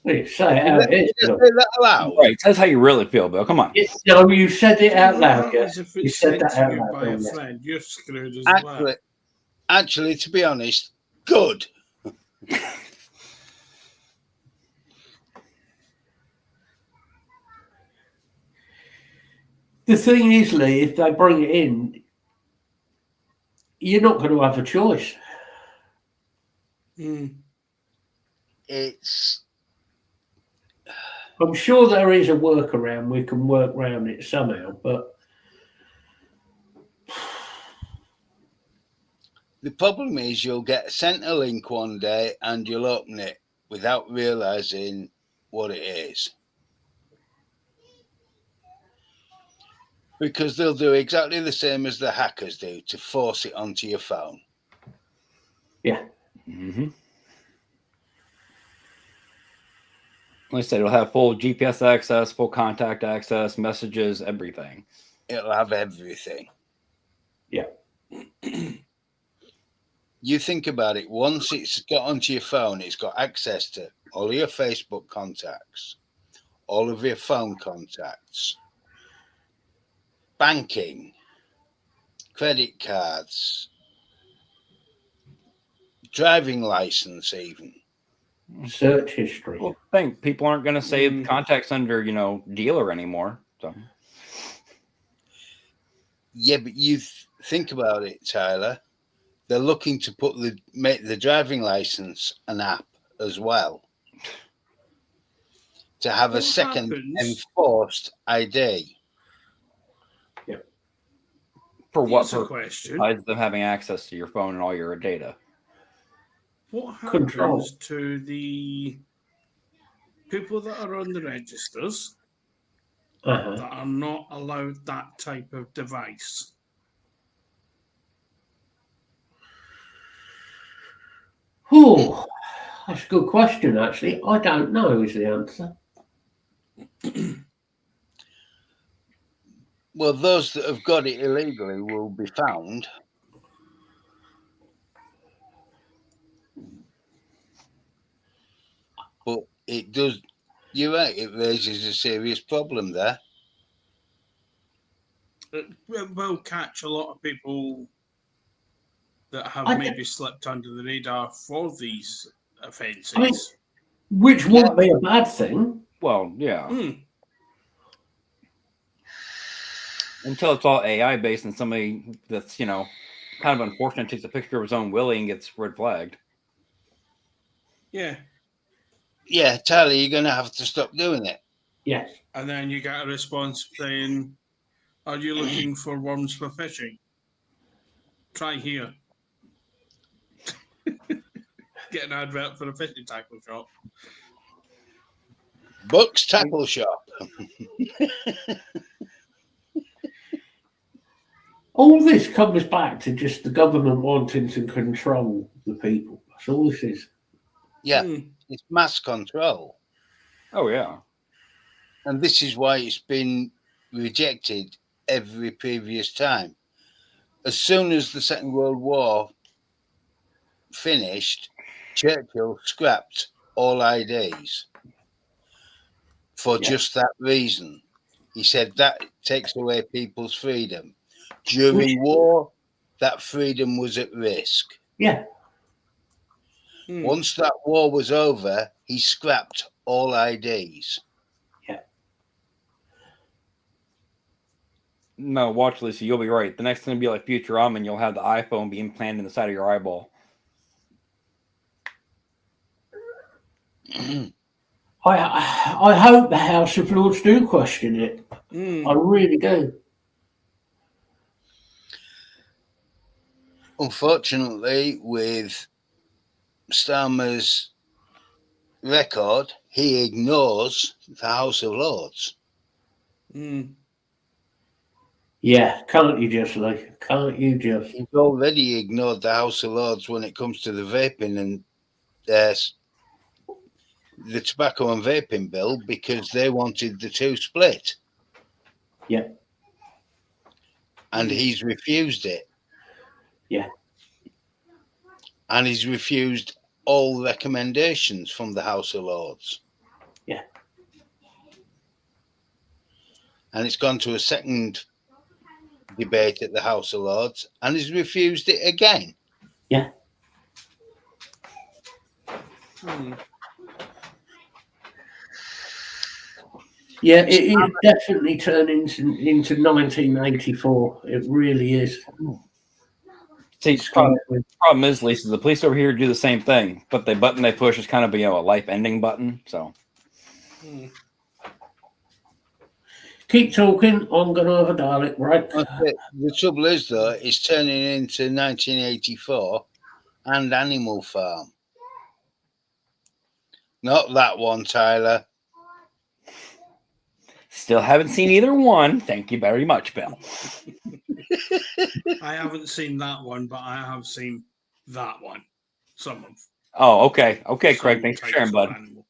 Well, say it how it is. Say that aloud. Right, that's how you really feel, Bill. Come on. No, you said it out loud. Yeah. If You it's said sent that to out you loud. by a Yeah. friend, you're screwed as well. Actually, to be honest, good. The thing is, Lee, if they bring it in, you're not going to have a choice. It's I'm sure there is a workaround. We can work around it somehow, but the problem is you'll get sent a link one day and you'll open it without realizing what it is. Because they'll do exactly the same as the hackers do to force it onto your phone. yeah. Mm-hmm. Like I said, it'll have full GPS access, full contact access, messages, everything. It'll have everything. Yeah. You think about it, once it's got onto your phone, it's got access to all your Facebook contacts, all of your phone contacts, banking, credit cards, driving license even. Search history. Well, think people aren't going to save contacts under, dealer anymore. So. Yeah, but you think about it, Tyler. They're looking to make the driving license an app as well, to have a second enforced ID. Yeah. For what Here's a purpose? question. Besides them having access to your phone and all your data. What happens Control. to the people that are on the registers that are not allowed that type of device? Oh, that's a good question, actually. I don't know is the answer. Well, those that have got it illegally will be found. But it does. you're right. It raises a serious problem there. It will catch a lot of people that have I- maybe slipped under the radar for these offences. I mean, which wouldn't be a bad thing. Well, yeah. Mm. Until it's all AI based and somebody that's, kind of unfortunate takes a picture of his own willy and gets red flagged. Yeah. Yeah, Tyler, you're going to have to stop doing it. Yes. And then you get a response saying, "Are you looking for worms for fishing? Try here." Get an advert for a fishing tackle shop. Buck's Tackle Shop. All this comes back to just the government wanting to control the people. That's all this is. Yeah, Mm. it's mass control. Oh, yeah. And this is why it's been rejected every previous time. As soon as the Second World War finished, Churchill scrapped all IDs for just that reason. He said that takes away people's freedom. During war, that freedom was at risk. Yeah. Mm. Once that war was over, he scrapped all IDs. No, watch, Lisa. You'll be right. The next thing will be like Futurama, and you'll have the iPhone be implanted in the side of your eyeball. I hope the House of Lords do question it. Mm. I really do. Unfortunately, with Starmer's record, he ignores the House of Lords. Mm. Yeah, can't you just, Lee? Can't you just? He's already ignored the House of Lords when it comes to the vaping and the tobacco and vaping bill because they wanted the two split. Yeah. And he's refused it. Yeah. And he's refused all recommendations from the House of Lords. Yeah. And it's gone to a second debate at the House of Lords and he's refused it again. Yeah. Mm. Yeah, it is definitely turning into 1984. It really is. See, problem is, Lisa, the police over here do the same thing, but the button they push is kind of a life-ending button. So Mm. Keep talking. I'm going to have a Dalek, right? The trouble is, though, it's turning into 1984 and Animal Farm. Not that one, Tyler. still haven't seen either one. Thank you very much, Bill. I haven't seen that one, but I have seen that one. Some of. Oh, okay. Okay, Craig. some Thanks for types sharing, of bud. animal.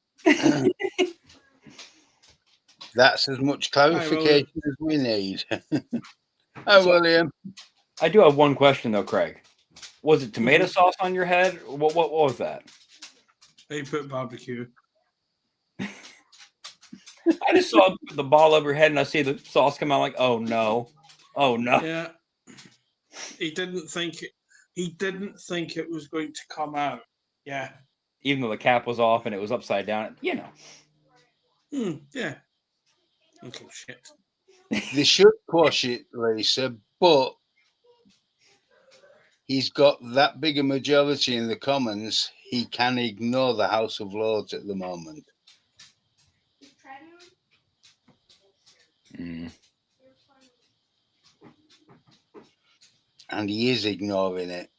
That's as much clarification as we need. Hi, William. I do have one question, though, Craig. Was it tomato sauce on your head? What was that? They put barbecue. I just saw the ball over your head, and I see the sauce come out like, oh, no. Oh, no. Yeah. He didn't think it was going to come out. Yeah. Even though the cap was off and it was upside down. Yeah. Okay, shit. They should quash it, Lisa, but he's got that big a majority in the Commons, he can ignore the House of Lords at the moment. Mm. And he is ignoring it.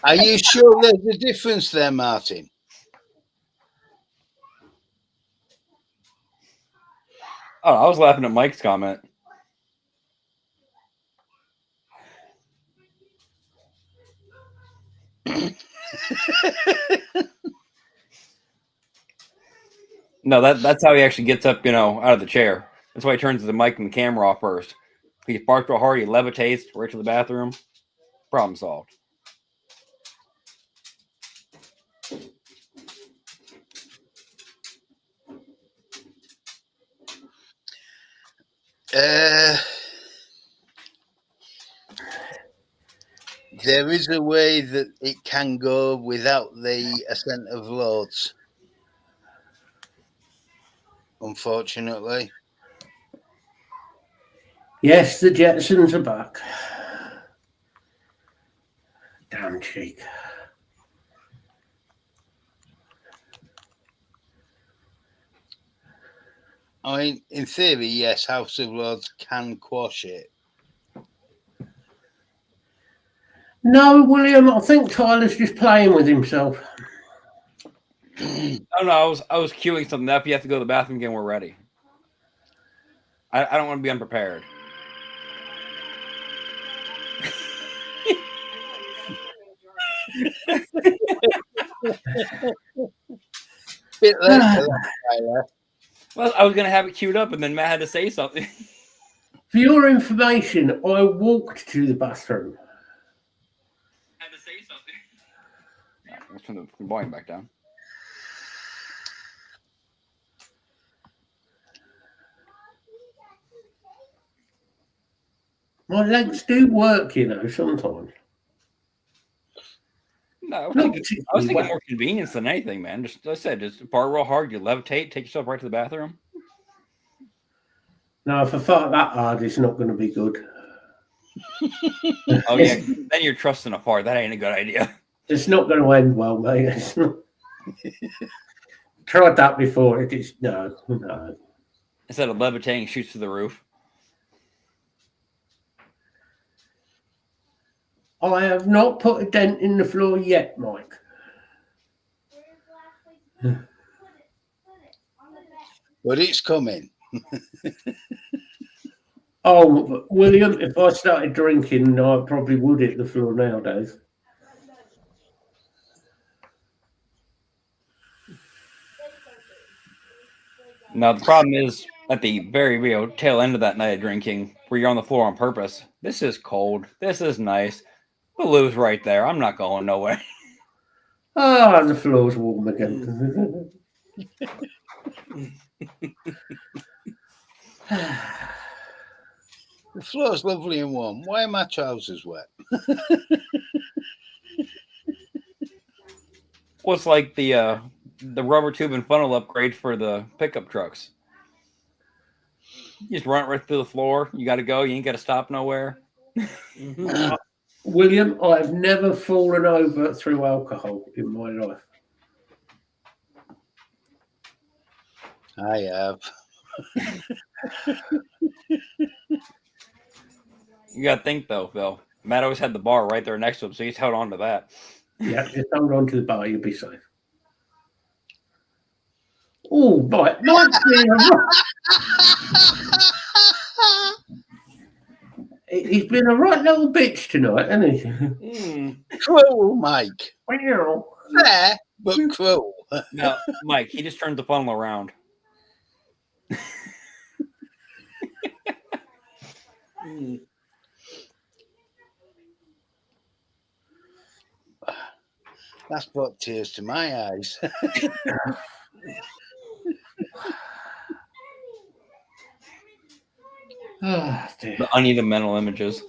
Are you sure there's a difference there, Martin? Oh, I was laughing at Mike's comment. No, that's how he actually gets up, out of the chair. That's why he turns the mic and the camera off first. He barked real hard. He levitates right to the bathroom. Problem solved. There is a way that it can go without the ascent of lords. Unfortunately. Yes, the Jetsons are back. Damn cheek. I mean, in theory, yes, House of Lords can quash it. No, William, I think Tyler's just playing with himself. Oh no, I was queuing something up. You have to go to the bathroom again. We're ready. I don't want to be unprepared. Bit late for that, Tyler. Well, I was gonna have it queued up, and then Matt had to say something. For your information, I walked to the bathroom. Had to say something. Let's turn the volume back down. My legs do work, you know, sometimes. No, I was Not thinking particularly well. more convenience than anything, man. Just like I said, just bar real hard. You levitate, take yourself right to the bathroom. No, if I fart that hard, it's not going to be good. Oh yeah, then you're trusting a fart. That ain't a good idea. It's not going to end well, mate. It's not. Tried that before. It is no. Instead of levitating, shoots to the roof. I have not put a dent in the floor yet, Mike. But it's coming. Oh, William, if I started drinking, I probably would hit the floor nowadays. Now the problem is at the very tail end of that night of drinking, where you're on the floor on purpose. This is cold. This is nice. The loo's right there. I'm not going nowhere. Ah, the floor's warm again. The floor's lovely and warm. Why are my trousers wet? Well, it's like the rubber tube and funnel upgrade for the pickup trucks. You just run it right through the floor. You got to go. You ain't got to stop nowhere. William, I've never fallen over through alcohol in my life. I have. You got to think, though, Phil. Matt always had the bar right there next to him, so he's held on to that. Yeah, just hold on to the bar, you'll be safe. Oh, right. Mike's been he's been a right little bitch tonight, hasn't he? Cruel, Mike. Well, Fair, but cruel. Now, Mike, he just turned the funnel around. That's brought tears to my eyes. oh, dear. The uneven mental images.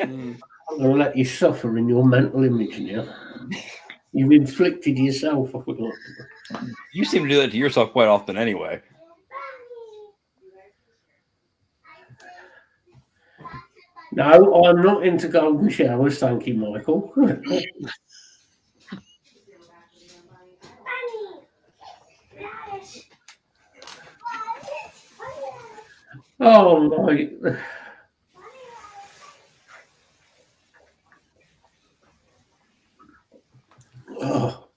I'm going to let you suffer in your mental image now. You've inflicted yourself. You seem to do that to yourself quite often anyway. No, I'm not into golden showers, thank you, Michael. Oh, my. Oh.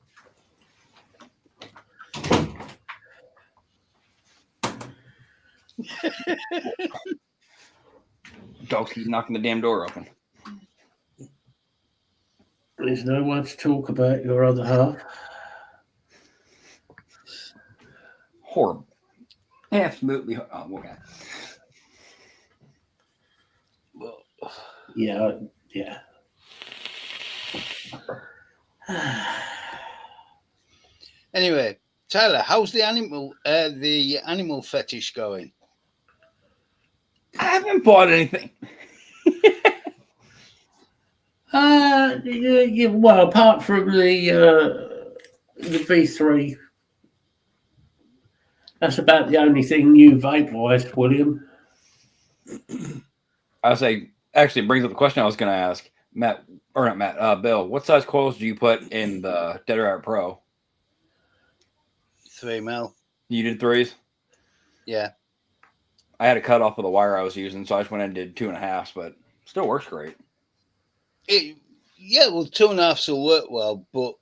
Dogs keep knocking the damn door open. There's no one to talk about your other half. Horrible. Absolutely. Oh, okay. Yeah, yeah. Anyway, Tyler, how's the animal fetish going? I haven't bought anything. Yeah, well, apart from the V3, that's about the only thing new vape-wise, William. I would say, actually, it brings up the question I was going to ask. Bill, what size coils do you put in the Dead Rabbit Pro? 3 mil. You did 3s? Yeah. I had a cut off of the wire I was using, so I just went and did 2.5s, but still works great. Yeah, well, 2.5s will work well, but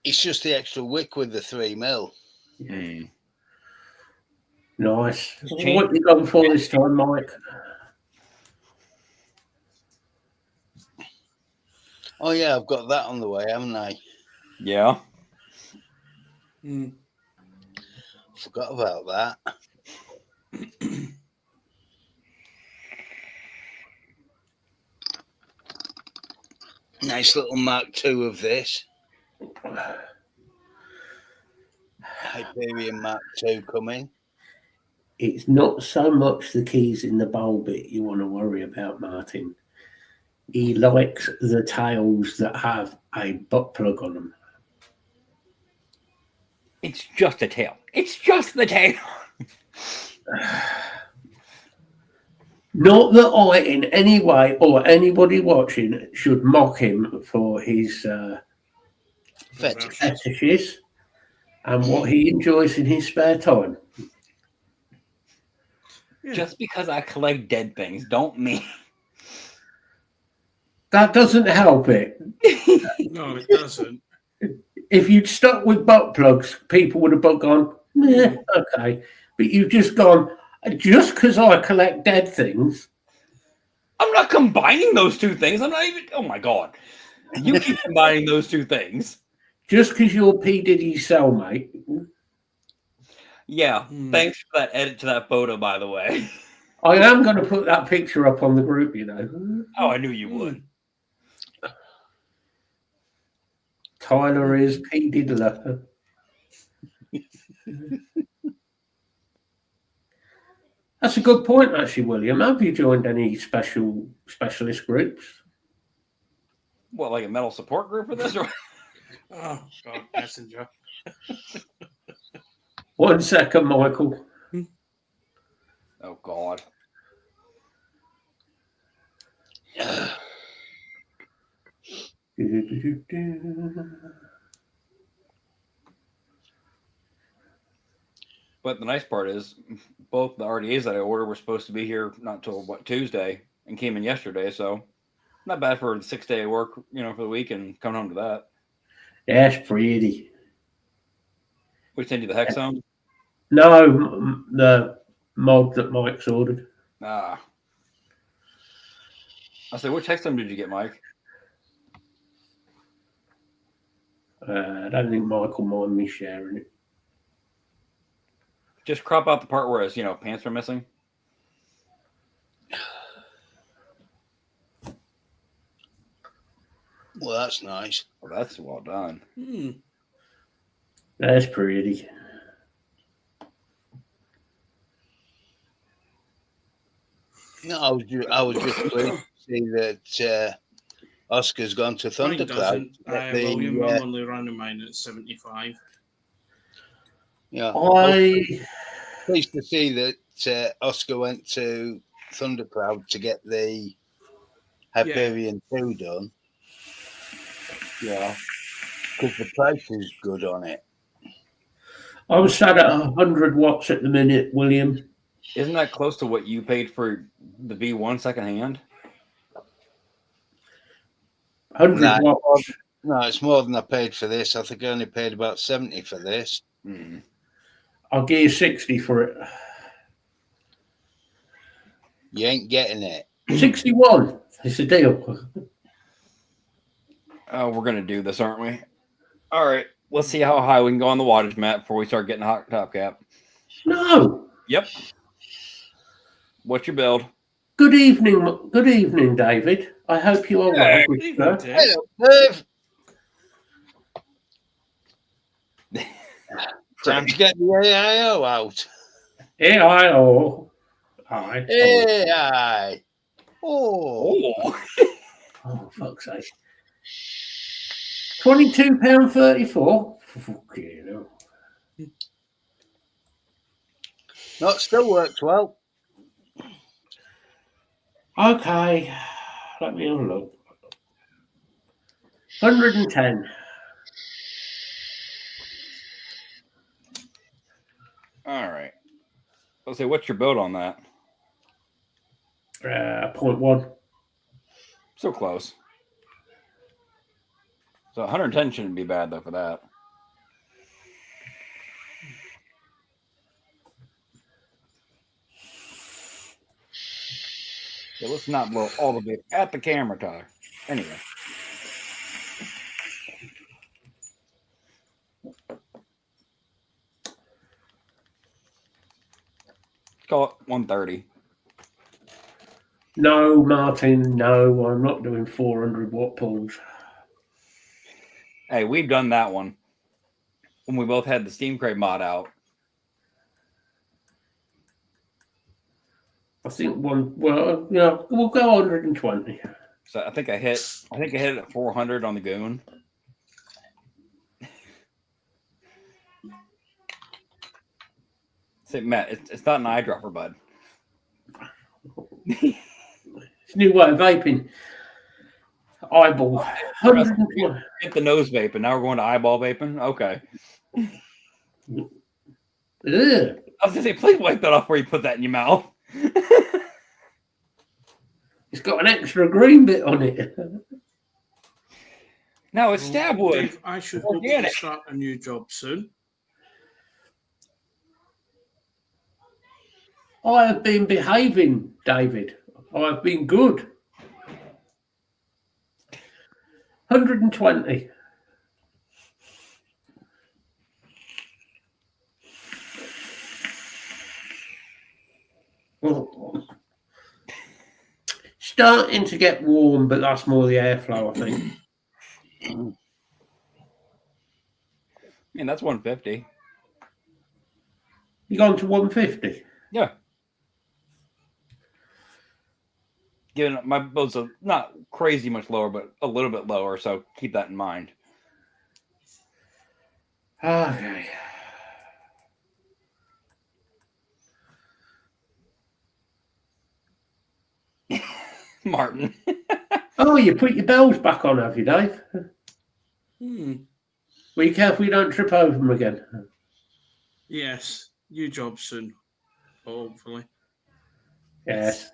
it's just the extra wick with the 3 mil. Mm. Nice. What have you gone for this time, Mike? Oh, yeah, I've got that on the way, haven't I? Yeah. Forgot about that. Nice little Mark II of this. Hyperion Mark II coming. It's not so much the keys in the bowl bit you want to worry about, Martin. He likes the tails that have a butt plug on them. It's just a tail. It's just the tail. Not that I, in any way, or anybody watching, should mock him for his Fetish. fetishes and what he enjoys in his spare time. Just because I collect dead things don't mean. That doesn't help it. No, it doesn't. If you'd stuck with butt plugs, people would have gone, meh, okay. But you've just gone, just because I collect dead things. I'm not combining those two things. I'm not even. Oh my god. You keep combining those two things. Just because you're P. Diddy's cellmate. Yeah. Thanks for that edit to that photo, by the way. I am going to put that picture up on the group, you know. Oh, I knew you would. Tyler is P. Diddler. That's a good point, actually, William. Have you joined any specialist groups? What, like a metal support group for this? Or? Oh, God, messenger. 1 second, Michael. Oh, God. But the nice part is, both the RDAs that I ordered were supposed to be here not till Tuesday, and came in yesterday. So not bad for the 6-day work, for the week and coming home to that. That's pretty. We send you the Hexome? No, the mod that Mike's ordered. Ah. I said, which Hexome did you get, Mike? I don't think Mike will mind me sharing it. Just crop out the part where his, pants are missing. Well, that's nice. Oh, that's well done. That's pretty. No, I was just waiting to see that Oscar's gone to Mine Thundercloud. doesn't. William, I'm only running mine at 75. Yeah, I pleased to see that Oscar went to Thundercloud to get the Hyperion 2 done. Yeah, because the price is good on it. was sat at 100 watts at the minute, William. Isn't that close to what you paid for the V1 secondhand? 100 watts. No, it's more than I paid for this. I think I only paid about 70 for this. I'll give you 60 for it. You ain't getting it. 61. It's a deal. Oh, we're going to do this, aren't we? All right. Let's see how high we can go on the wattage, Matt, before we start getting hot top cap. No. Yep. What's your build? Good evening, David. I hope you are well. Good good evening, sir. Dave. Hello, Dave. Time to get the AIO out. AIO. Aye. AI. Oh, Oh, Oh, fuck's sake. £22.34. Fucking hell. that still works well. Okay. Let me have a look. 110. all right. Let's say, what's your build on that? 0.1. So close. So 110 shouldn't be bad though for that. So let's not blow all the bit at the camera, Tyler. Anyway. Let's call it 130. No, Martin, no, I'm not doing 400 watt pulls. Hey, we've done that one when we both had the Steam Crate mod out. I think we'll go 120. So I think I hit it at 400 on the Goon. Say, Matt, it's not an eyedropper, bud. It's a new way of vaping. Eyeball. 120. Hit the nose vape, and now we're going to eyeball vaping. Okay. Ugh. I was gonna say, please wipe that off before you put that in your mouth. It's got an extra green bit on it. No, it's stab wood. Dave, I should hope to Organic. start a new job soon. I have been behaving, David. I have been good. 120. Starting to get warm, but that's more the airflow, I think. I mean, that's 150. You gone to 150? Yeah. Given my builds are not crazy much lower, but a little bit lower, so keep that in mind. Okay. Martin. Oh, you put your bells back on, have you, Dave? Hmm. Be careful you don't trip over them again. Yes, new job soon. Hopefully. Yes.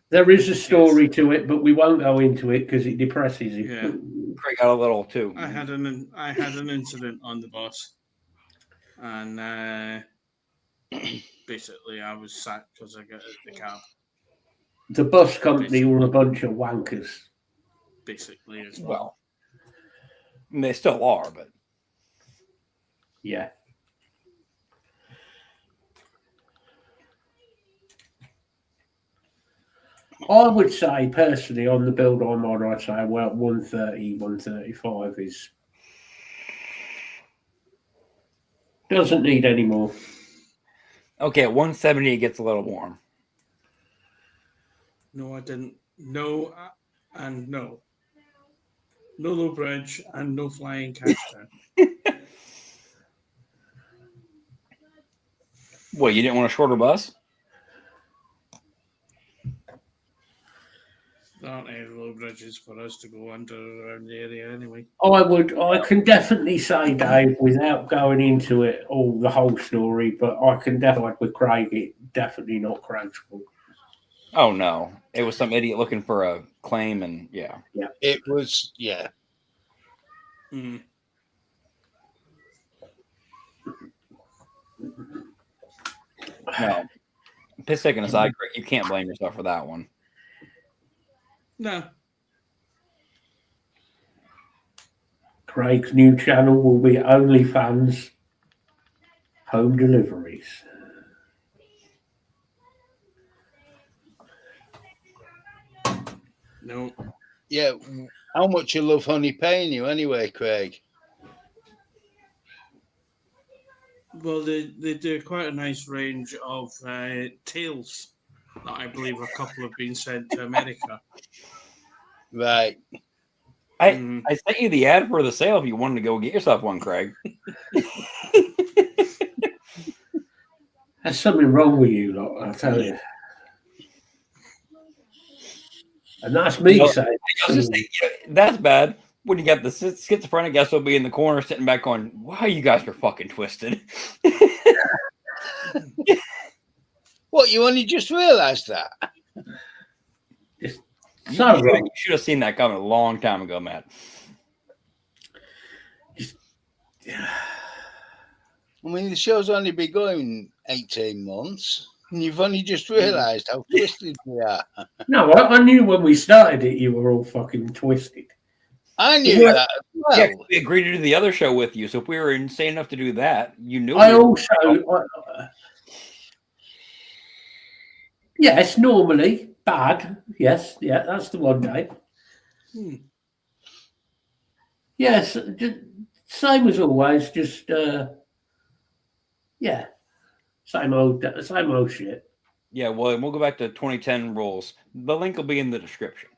There is a story to it, but we won't go into it because it depresses you. Yeah. Craig got a little too. I had an incident on the bus, and basically I was sacked because I got the cab. The bus company were a bunch of wankers. Basically, as well. Well, I mean, they still are, but Yeah. I would say, personally, on the build I'm on, I'd say, well, 130, 135 is... Doesn't need any more. okay, at 170 it gets a little warm. No, I didn't. No, and no. No low bridge and no flying catch down. What, you didn't want a shorter bus? There aren't any low bridges for us to go under around the area anyway. I can definitely say, Dave, without going into it, all the whole story, but I can definitely, with Craig, it definitely not Craig's fault. Oh no, it was some idiot looking for a claim, and yeah. It was, yeah. Hmm. No, piss taking aside, Craig, you can't blame yourself for that one. No. Craig's new channel will be OnlyFans home deliveries. No. Yeah. How much you love Honey paying you anyway, Craig? Well, they do quite a nice range of tails that I believe a couple have been sent to America. Right. I sent you the ad for the sale if you wanted to go get yourself one, Craig. There's something wrong with you, lot, I'll tell you. And that's me No, saying. I was just saying, that's bad. When you got the schizophrenic SOB in the corner sitting back going, wow, you guys are fucking twisted. What, you only just realised that? So wrong. You should have seen that coming a long time ago, Matt. I mean, the show's only been going 18 months, and you've only just realised how twisted we are. No, I knew when we started it, you were all fucking twisted. I knew Yeah. that as well. Yeah, we agreed to do the other show with you. So if we were insane enough to do that, you knew. I also, yes, normally bad. Yes, yeah, that's the one day. Yes, just, same as always. Just yeah, same old shit. Yeah, well, we'll go back to 2010 rules. The link will be in the description.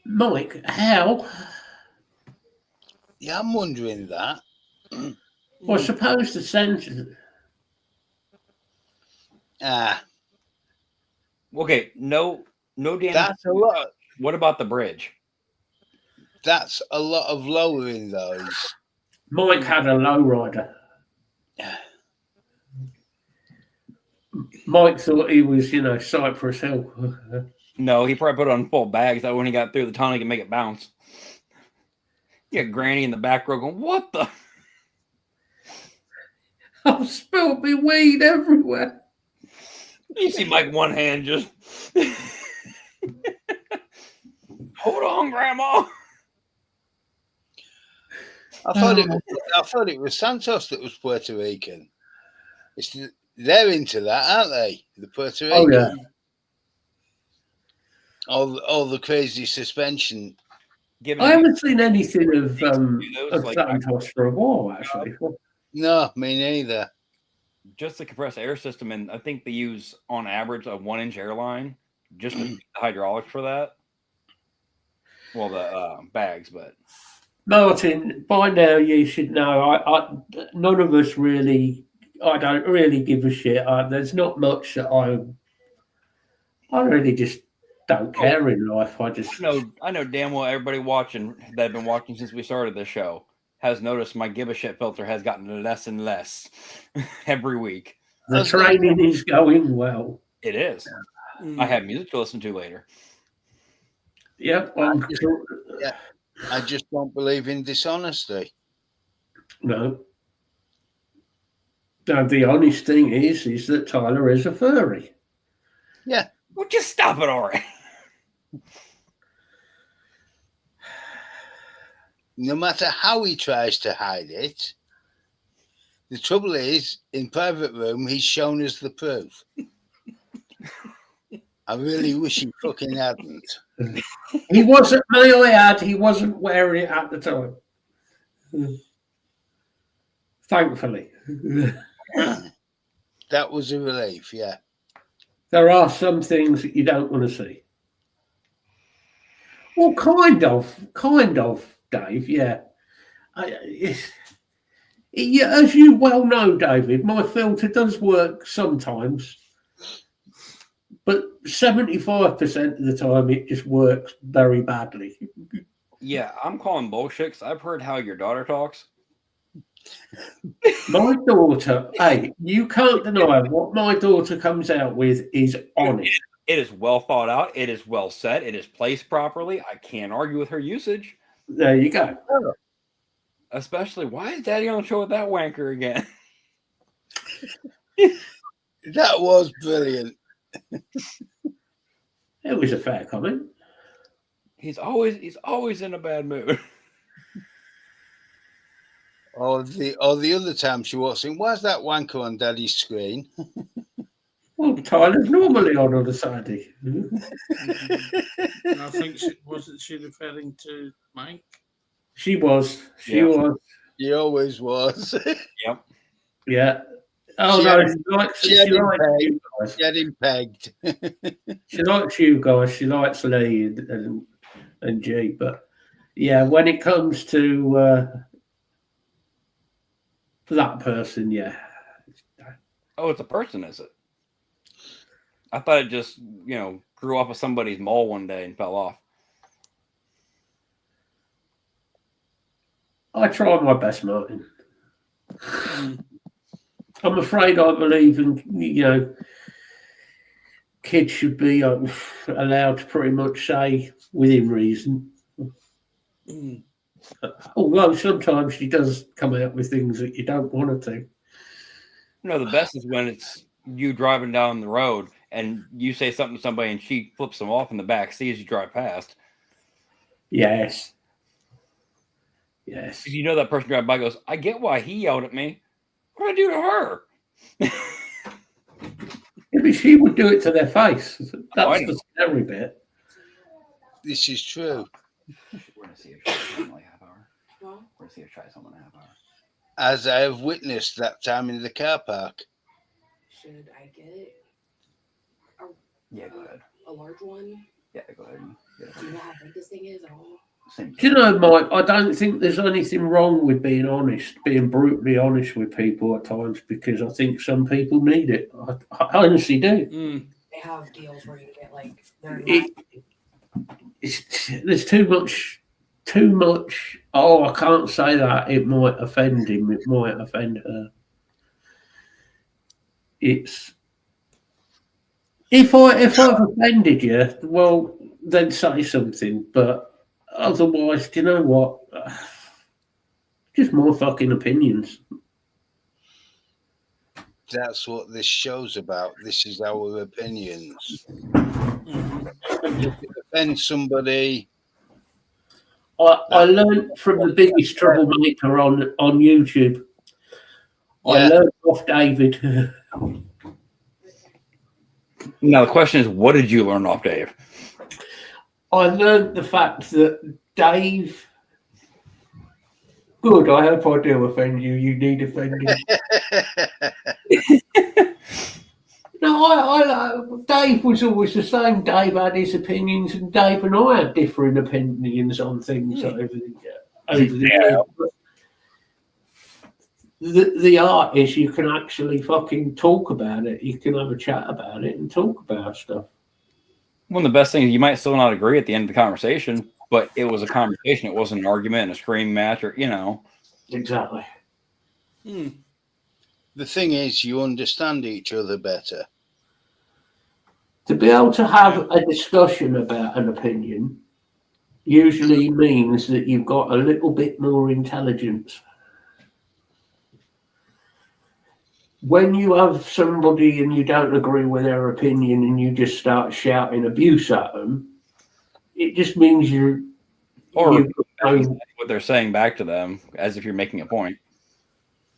Mike, how? Yeah, I'm wondering that. Well, suppose the sentence. Okay, no damage. That's a lot. What about the bridge? That's a lot of lowering those. Mike had a lowrider. Mike thought he was, Cypress Hill. No, he probably put it on full bags. That when he got through the tunnel, he could make it bounce. You got Granny in the back row going, what the? I've spilled my weed everywhere. You see Mike one hand just hold on, Grandma. I thought it was Santos that was Puerto Rican. They're into that, aren't they? The Puerto Rican. Oh yeah. All the crazy suspension. I haven't seen anything of like Santos for a while, actually. No, me neither. Just the compressed air system, and I think they use on average a 1-inch airline just to the hydraulics for that. Well, the bags, but Martin, by now you should know. None of us really. I don't really give a shit. There's not much that I really just don't care in life. I know damn well everybody watching that have been watching since we started this show has noticed my give a shit filter has gotten less and less every week. The training is going well. It is. I have music to listen to later. Yeah, I just don't believe in dishonesty. No. No, the honest thing is that Tyler is a furry. Yeah. Well, just stop it already. No matter how he tries to hide it, the trouble is, in private room, he's shown us the proof. I really wish he fucking hadn't. He wasn't, may I add, he wasn't wearing it at the time. Thankfully. That was a relief, yeah. There are some things that you don't want to see. Well, kind of, Dave, yeah. As you well know, David, my filter does work sometimes, but 75% of the time it just works very badly. Yeah, I'm calling bullshit 'cause I've heard how your daughter talks. My daughter, hey, you can't deny what my daughter comes out with is honest. It is well thought out. It is well said. It is placed properly. I can't argue with her usage. There you go. Especially, why is Daddy on the show with that wanker again? That was brilliant. It was a fair comment. He's always in a bad mood. Or the other time she walks in, why's that wanker on Daddy's screen? Well, Tyler's normally on the Saturday. And I think wasn't she referring to Mike? She was. She Yeah. was. He always was. Yep. Yeah. Oh She no, had- she likes she had him likes pegged. you guys. Get him pegged. She likes you guys. She likes Lee and G. But yeah, when it comes to that person, yeah. Oh, it's a person, is it? I thought it just, grew off of somebody's mole one day and fell off. I try my best, Martin. Mm. I'm afraid I believe in, kids should be allowed to pretty much say within reason. Mm. Although sometimes she does come out with things that you don't want her to. The best is when it's you driving down the road and you say something to somebody and she flips them off in the back seat as you drive past. Yes. Yes. Because that person driving by goes, I get why he yelled at me. What did I do to her? Maybe she would do it to their face. I That's know. the scary bit. This is true. We're going to see if she's something like half hour. Well, We're going to see if try something in a half hour. As I have witnessed that time in the car park. should I get Yeah, go ahead. a large one? Yeah, go ahead. and get it. Do you know how big this thing is at all? Same Do you know, Mike, I don't think there's anything wrong with being honest, being brutally honest with people at times, because I think some people need it. I honestly do. Mm. They have deals where you get like their There's too much. Oh, I can't say that. It might offend him. It might offend her. It's if I've offended you, well, then say something. But otherwise, do you know what? Just more fucking opinions. That's what this show's about. This is our opinions. Mhm. You can offend somebody. I learned from the biggest troublemaker on YouTube. I Yeah. learned off David. Now, the question is, what did you learn off Dave? I learned the fact that Dave. Good. I hope I do offend you. You need offending. No, Dave was always the same. Dave had his opinions, and Dave and I had differing opinions on things over the years. But the art is you can actually fucking talk about it. You can have a chat about it and talk about stuff. One of the best things, you might still not agree at the end of the conversation, but it was a conversation. It wasn't an argument, a scream match, or, Exactly. Mm. The thing is, you understand each other better. To be able to have a discussion about an opinion usually means that you've got a little bit more intelligence. When you have somebody and you don't agree with their opinion and you just start shouting abuse at them, it just means Or you know, what they're saying back to them as if you're making a point.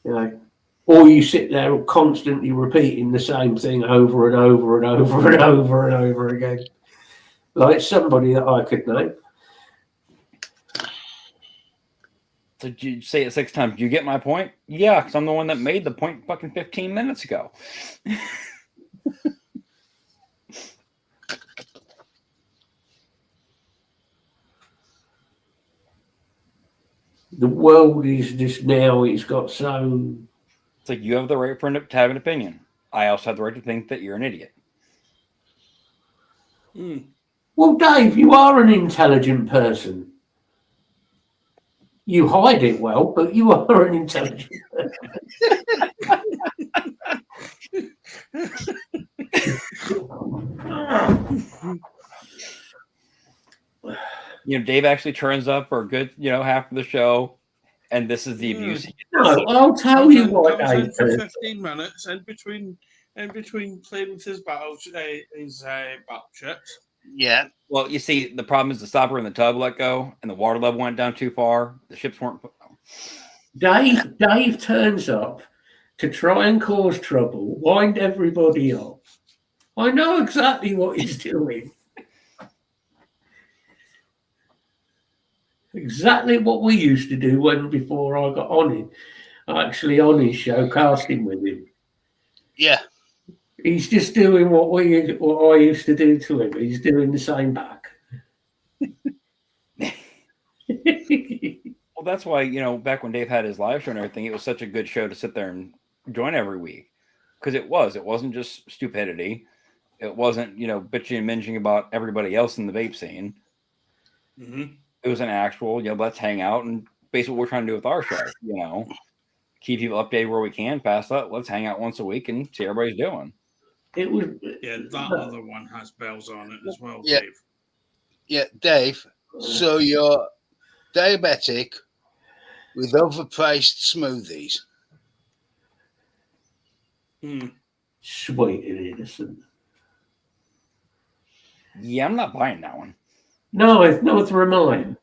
or you sit there constantly repeating the same thing over and over and over and over and over again. Like somebody that I could name. So did you say it 6 times? Do you get my point? Yeah, because I'm the one that made the point fucking 15 minutes ago. The world is just now, it's got so. It's like you have the right to have an opinion. I also have the right to think that you're an idiot. Mm. Well, Dave, you are an intelligent person. You hide it well, but you are an intelligent person. Dave actually turns up for a good, half of the show, and this is the abuse. he gets. No, I'll tell you what, I was in Dave. for 15 minutes, and between playing with his battle chips. Yeah. Well, you see, the problem is the stopper and the tub let go, and the water level went down too far. The ships weren't. Dave turns up to try and cause trouble, wind everybody up. I know exactly what he's doing. Exactly what we used to do before I got on him. Actually on his show, casting with him. Yeah. He's just doing what I used to do to him. He's doing the same back. Well, that's why, back when Dave had his live show and everything, it was such a good show to sit there and join every week. Because it wasn't just stupidity. It wasn't, bitching and minging about everybody else in the vape scene. Mm-hmm. It was an actual, let's hang out and basically what we're trying to do with our show, keep people updated where we can, pass up, let's hang out once a week and see how everybody's doing. It was That other one has bells on it as well, Yeah. Dave. Yeah, Dave. So you're diabetic with overpriced smoothies. sweet and innocent. Yeah, I'm not buying that one. No, it's not to remind.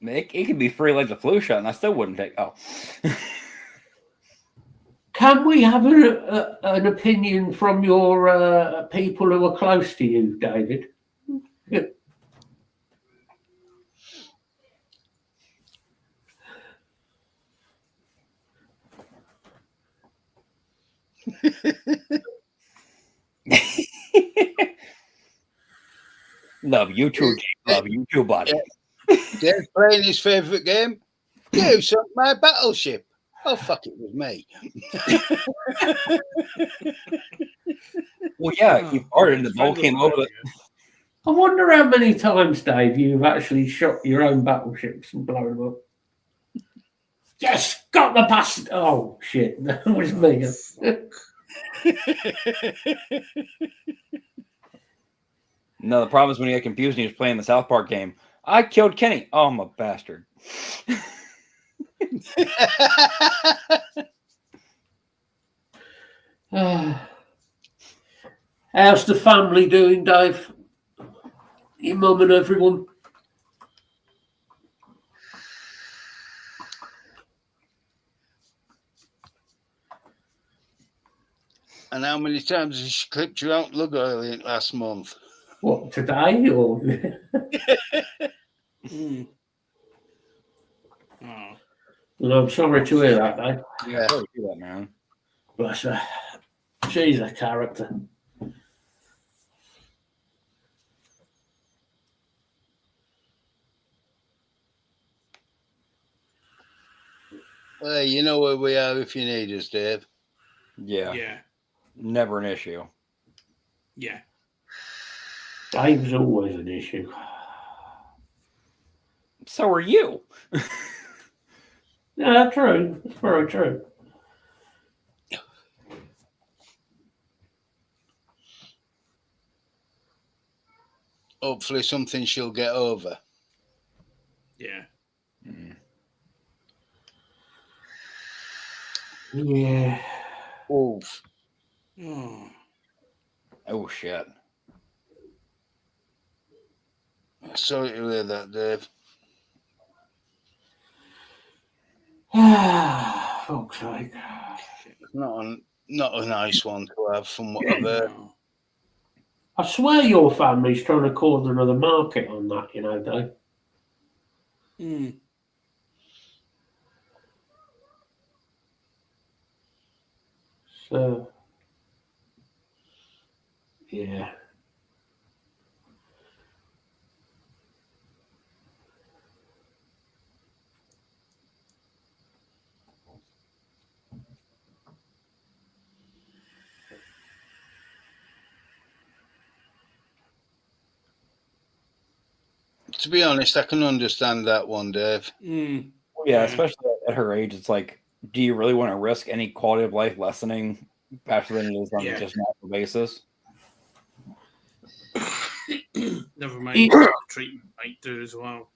It could be free like the flu shot, and I still wouldn't take. Oh, Can we have an opinion from your people who are close to you, David? love you too, Jake. Love you too, buddy. Dave's playing his favourite game. You sunk my battleship. Oh, fuck, it was me. Well, yeah, he farted and the ball came over. I wonder how many times, Dave, you've actually shot your own battleships and blown them up. Yes, got the bastard. Oh, shit, that was me. No, the problem is when he got confused and he was playing the South Park game. I killed Kenny. Oh, I'm a bastard. How's the family doing, Dave? Your mum and everyone? And how many times has she clipped you out lug oil last month? What, today or? Oh. Well, I'm sorry to hear that, Dave. Yeah. Sorry to do that, man. Bless her. She's a character. Well, you know where we are if you need us, Dave. Yeah, Yeah. never an issue. Yeah. Dave's always an issue. So are you. Yeah, true. That's very true. Hopefully something she'll get over. Yeah. Yeah. Oof. Oh. Oh, shit. Sorry to hear that, Dave. Fuck's sake. Not a nice one to have from what I've heard. No. I swear your family's trying to cause another market on that, Dave. So, yeah. To be honest, I can understand that one, Dave. Yeah, especially at her age, it's like, do you really want to risk any quality of life lessening faster than it is on Yeah. just natural basis? Never mind what the treatment might do as well.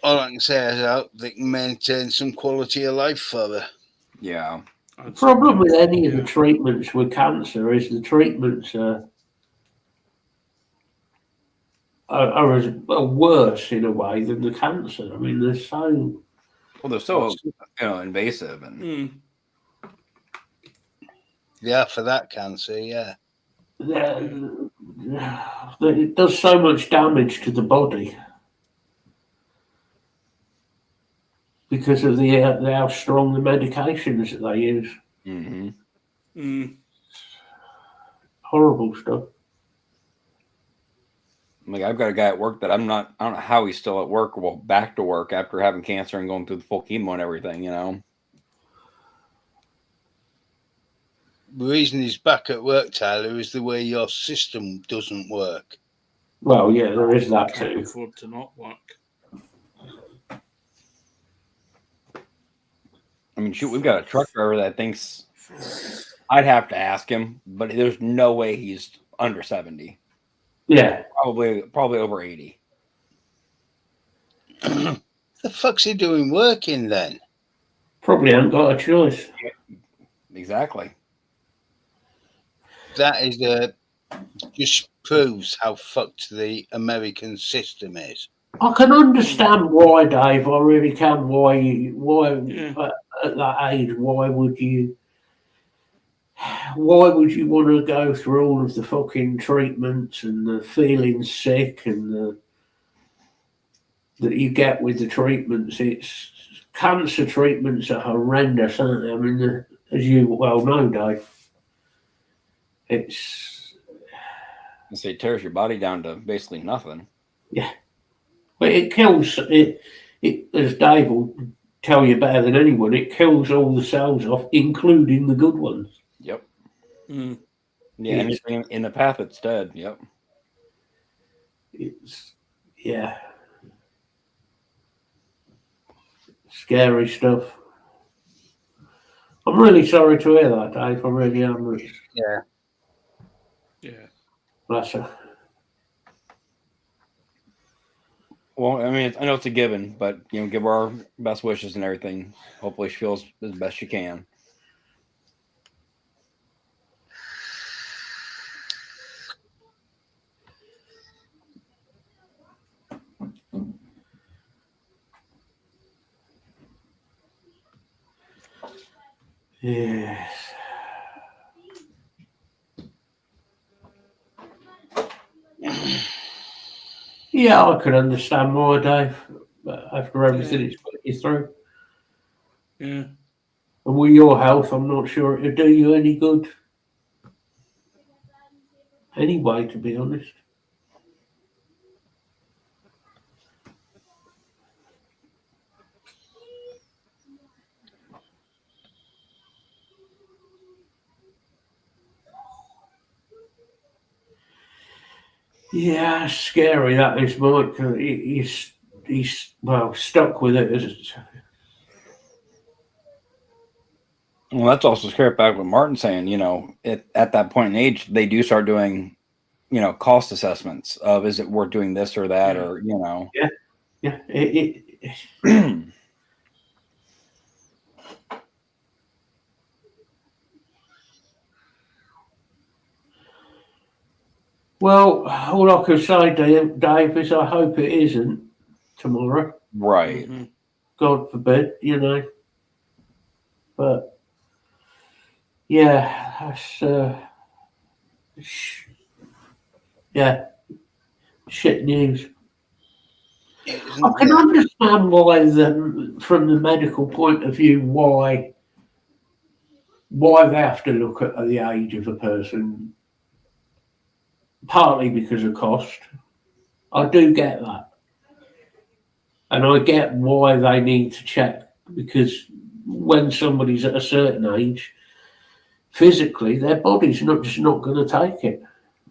All I can say is I hope they can maintain some quality of life for her. Yeah. The problem with any of the treatments with cancer is the treatments are are as well, worse in a way than the cancer. I mean, they're so Well, they're so invasive and Mm. Yeah, for that cancer, yeah. it does so much damage to the body because of how strong the medications that they use. mhm. Mm. Horrible stuff. Like I've got a guy at work that I don't know how he's still at work, well, back to work after having cancer and going through the full chemo and everything, The reason he's back at work, Tyler, is the way your system doesn't work. Well, yeah, there is that Can't too. afford to not work. I mean, shoot, we've got a truck driver that thinks I'd have to ask him, but there's no way he's under 70. Yeah, Probably over 80. The fuck's he doing working then? probably haven't got a choice. Exactly. That is just proves how fucked the American system is. I can understand why, Dave. I really can. Why Yeah. at that age? Why would you want to go through all of the fucking treatments and the feeling sick and that you get with the treatments? It's cancer treatments are horrendous, aren't they? I mean, as you well know, Dave, it's It tears your body down to basically nothing. but it kills it. As Dave will tell you better than anyone, it kills all the cells off, including the good ones. Yep. Mm. Yeah, anything in the path it's dead. Yep. It's scary stuff. I'm really sorry to hear that, Dave. I really am. Yeah. Yeah. Bless her. Well, I mean, I know it's a given, but give her our best wishes and everything. Hopefully, she feels as best she can. Yes. Yeah, I can understand why, Dave. After everything it's put you through, Yeah. and with your health, I'm not sure it'll do you any good. Anyway, to be honest. Yeah, scary that is, Mike. He's well stuck with it. Well, that's also scary back with Martin saying, at that point in age, they do start doing, cost assessments of is it worth doing this or that, Yeah. or Yeah, well, all I can say, Dave, is I hope it isn't tomorrow. right. Mhm. God forbid, But yeah, that's yeah, shit news. Isn't I can there? understand why, from the medical point of view, why they have to look at the age of a person. Partly because of cost. I do get that. And I get why they need to check, because when somebody's at a certain age, physically, their body's just not going to take it.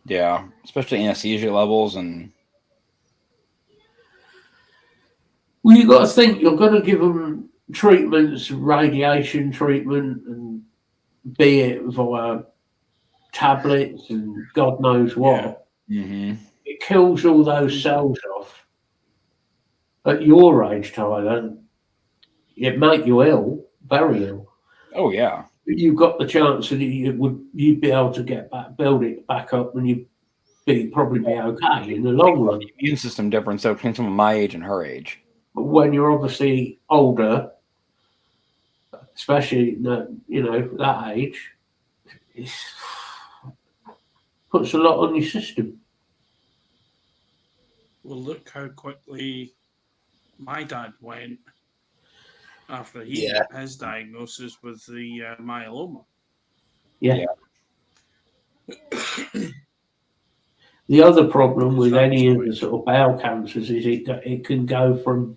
Yeah, especially anesthesia levels and Well, you've got to think you're going to give them treatments, radiation treatment, and be it via tablets and God knows what. mhm. It kills all those cells off. At your age, Tyler, it make you ill, very ill. Oh yeah. But you've got the chance that you'd be able to build it back up, and you'd probably be okay in the long run. Immune system difference so between someone my age and her age. But when you're obviously older, especially that age, it puts a lot on your system. Well, look how quickly my dad went after he Yeah. got his diagnosis with the myeloma. Yeah. The other problem with any of the sort of bowel cancers is it can go from,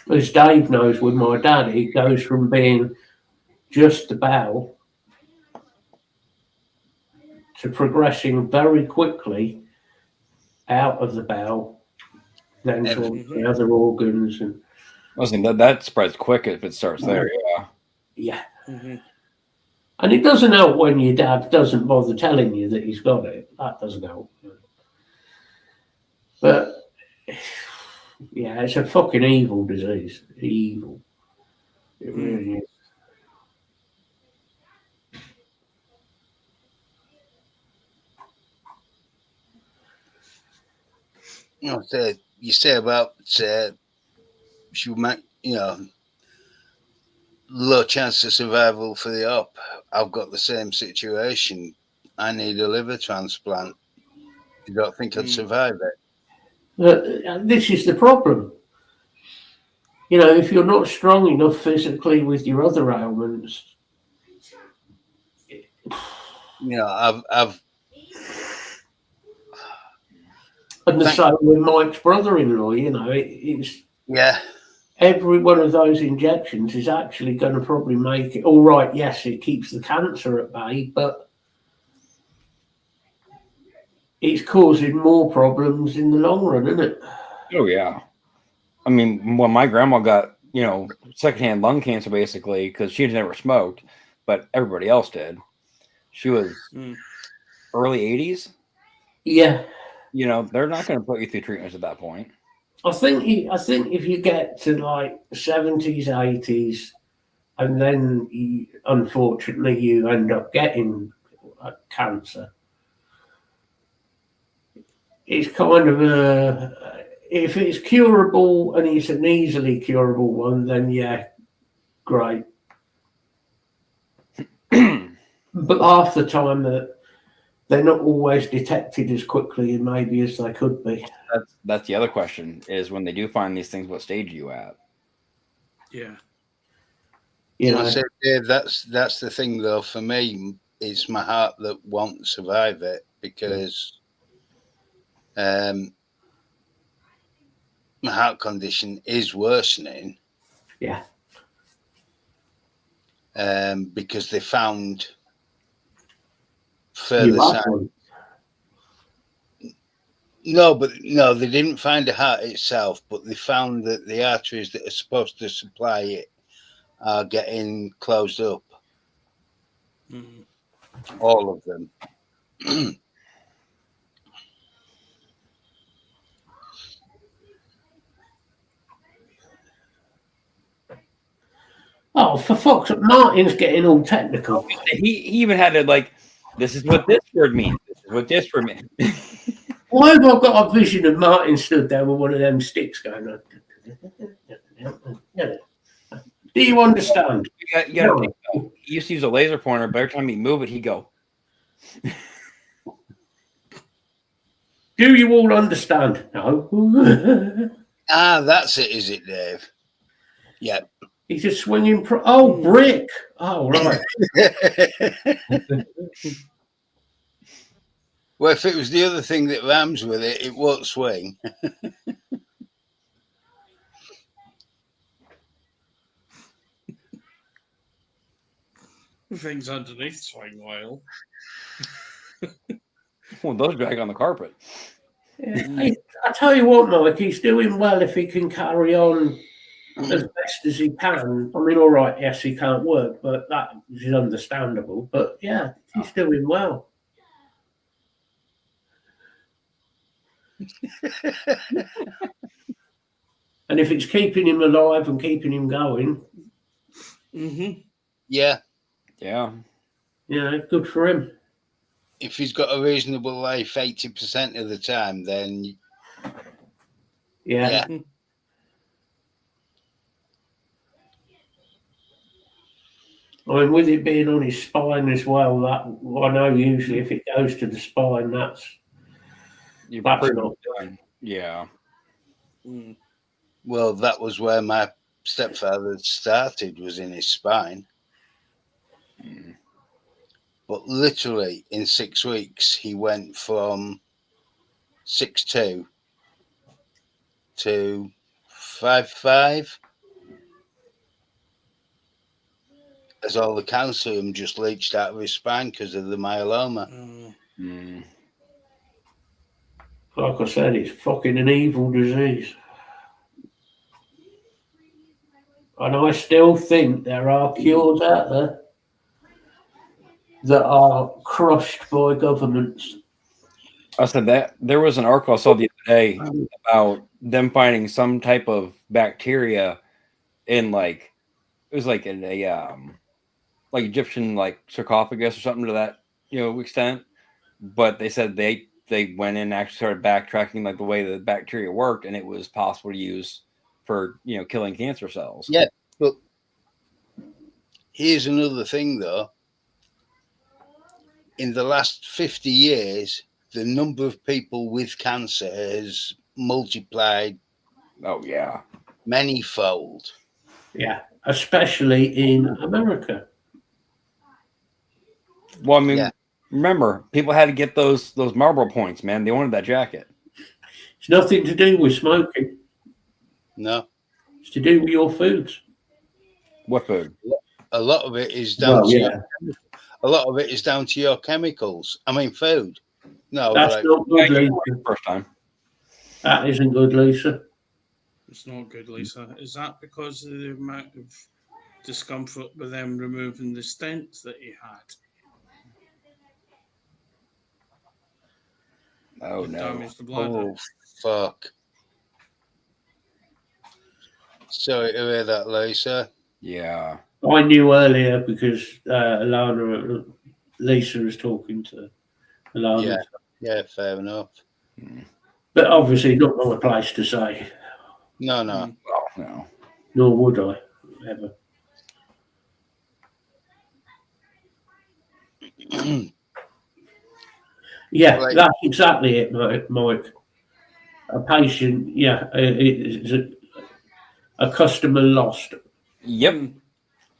as Dave knows with my dad, it goes from being just the bowel to progressing very quickly out of the bowel, then to the other organs. And I was saying that spreads quick if it starts there. Yeah. yeah. Mm-hmm. And it doesn't help when your dad doesn't bother telling you that he's got it. That doesn't help. But yeah, it's a fucking evil disease. Evil. It really is. You say about she might, low chance of survival for the op. I've got the same situation. I need a liver transplant. You don't think I'd survive it? This is the problem. If you're not strong enough physically with your other ailments, I've and the same with Mike's brother-in-law. It's yeah. every one of those injections is actually going to probably make it all right. Yes, it keeps the cancer at bay, but it's causing more problems in the long run, isn't it? Oh yeah. I mean, when my grandma got, secondhand lung cancer, basically, because she had never smoked, but everybody else did. She was early 80s. Yeah. They're not going to put you through treatments at that point. I think if you get to like 70s, 80s, and then unfortunately you end up getting cancer, it's kind of if it's curable and it's an easily curable one, then yeah, great. But half the time that they're not always detected as quickly and maybe as they could be. That's the other question, is when they do find these things, what stage are you at? Yeah. So Dave, that's the thing though. For me, it's my heart that won't survive it because my heart condition is worsening. Yeah. Because they found further signs. No, they didn't find the heart itself, but they found that the arteries that are supposed to supply it are getting closed up. All of them. Oh, for fuck's sake, Martin's getting all technical. He even had to this is what this word means. This is what this word means. Why have I got a vision of Martin stood there with one of them sticks going on? Do you understand? He used to use a laser pointer, but every time he'd move it, he'd go. Do you all understand? No. That's it, is it, Dave? Yeah. He's just swinging. Brick. Oh, right. Well, if it was the other thing that rams with it, it won't swing. Things underneath swing well. Well, those drag on the carpet. Yeah. I tell you what, Mike, he's doing well if he can carry on as best as he can. I mean, all right, yes, he can't work, but that is understandable. But yeah, he's doing well. And if it's keeping him alive and keeping him going, Mm-hmm. Yeah. Yeah. Good for him. if he's got a reasonable life 80% of the time, then Yeah. yeah. I mean, with it being on his spine as well, that I know usually if it goes to the spine, that's You're not pretty good. done. Yeah. Mm. Well, that was where my stepfather started, was in his spine. Mm. But literally in 6 weeks, he went from 6'2" to 5'5", as all the calcium just leached out of his spine because of the myeloma. Mm. Like I said, it's fucking an evil disease. And I still think there are cures out there that are crushed by governments. I said that there was an article I saw the other day about them finding some type of bacteria in like it was like in a like Egyptian like sarcophagus or something to that extent. But they said they went in and actually started backtracking like the way the bacteria worked, and it was possible to use for killing cancer cells. Yeah, but here's another thing though. In the last 50 years, the number of people with cancer has multiplied Oh yeah. manyfold. Yeah, especially in America. Well, I mean, Yeah. remember, people had to get those Marlboro points, man. They wanted that jacket. It's nothing to do with smoking. No, It's to do with your foods. What food? a lot of it is down Well, to yeah, a lot of it is down to your chemicals. I mean, food. No, that's like, not good, Lisa. First time. That isn't good, Lisa. It's not good, Lisa. Is that because of the amount of discomfort with them removing the stents that he had? Oh It no. damaged the bladder. oh fuck. Sorry to hear that, Lisa. Yeah. I knew earlier because Lisa was talking to Alana. Yeah. Yeah, fair enough. But obviously not my place to say, No, no. Mm. Oh no. nor would I ever. Yeah, Right. that's exactly it, Mike. A patient, yeah, it's a customer lost. Yep.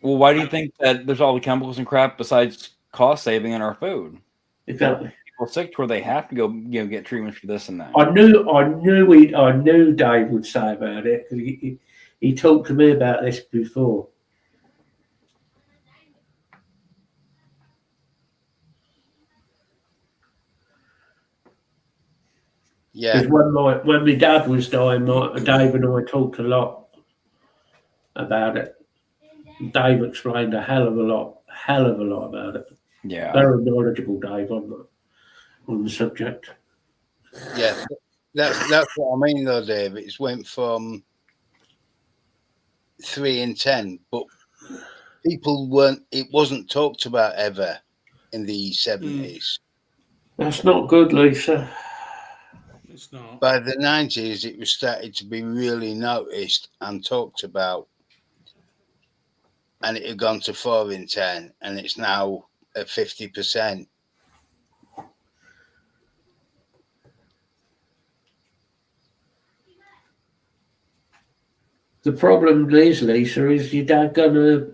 Well, why do you think that there's all the chemicals and crap besides cost saving in our food? Exactly. People sick to where they have to go, get treatments for this and that. I knew Dave would say about it because he talked to me about this before. Yeah. Because when my dad was dying, Dave and I talked a lot about it. Dave explained a hell of a lot about it. Yeah. Very knowledgeable, Dave, on the subject. Yeah. That's what I mean though, Dave. It's went from 3 and 10, but it wasn't talked about ever in the 70s. That's not good, Lisa. It's not. By the 90s, it was started to be really noticed and talked about. And it had gone to 4 in 10, and it's now at 50%. The problem is, Lisa, is your dad gonna,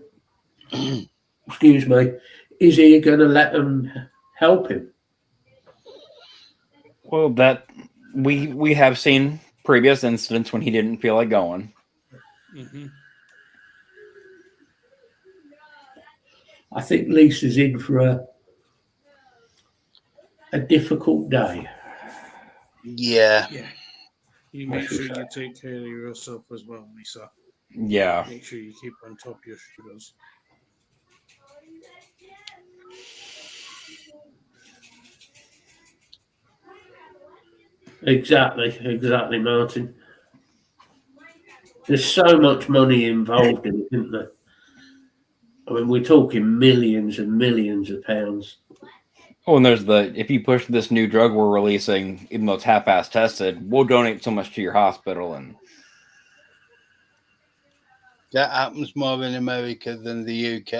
excuse me, is he gonna let them help him? Well, that we have seen previous incidents when he didn't feel like going. Mm-hmm. I think Lisa's in for a difficult day. Yeah. Yeah. You make sure you take care of yourself as well, Lisa. Yeah. Make sure you keep on top of your sugars. Exactly, Martin. There's so much money involved in it, isn't there? I mean, we're talking millions and millions of pounds. Oh, and there's if you push this new drug we're releasing, even though it's half-ass tested, we'll donate so much to your hospital. And That happens more in America than the UK.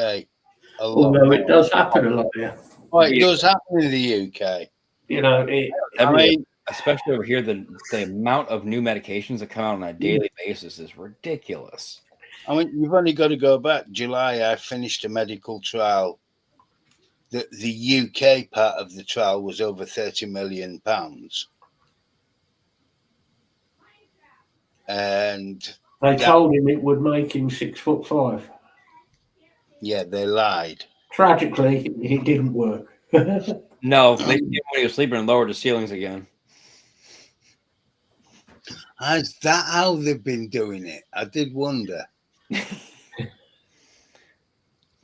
A lot Although it more. does happen a lot here. Oh, it does happen in the UK. You know, I everywhere, mean, especially over here, the amount of new medications that come out on a daily basis is ridiculous. you've only got to go back. July, I finished a medical trial. The UK part of the trial was over £30 million. And they told him it would make him 6'5". yeah, they lied. Tragically, it didn't work. No, they did when he was sleeping and lowered the ceilings again. Is that how they've been doing it? I did wonder.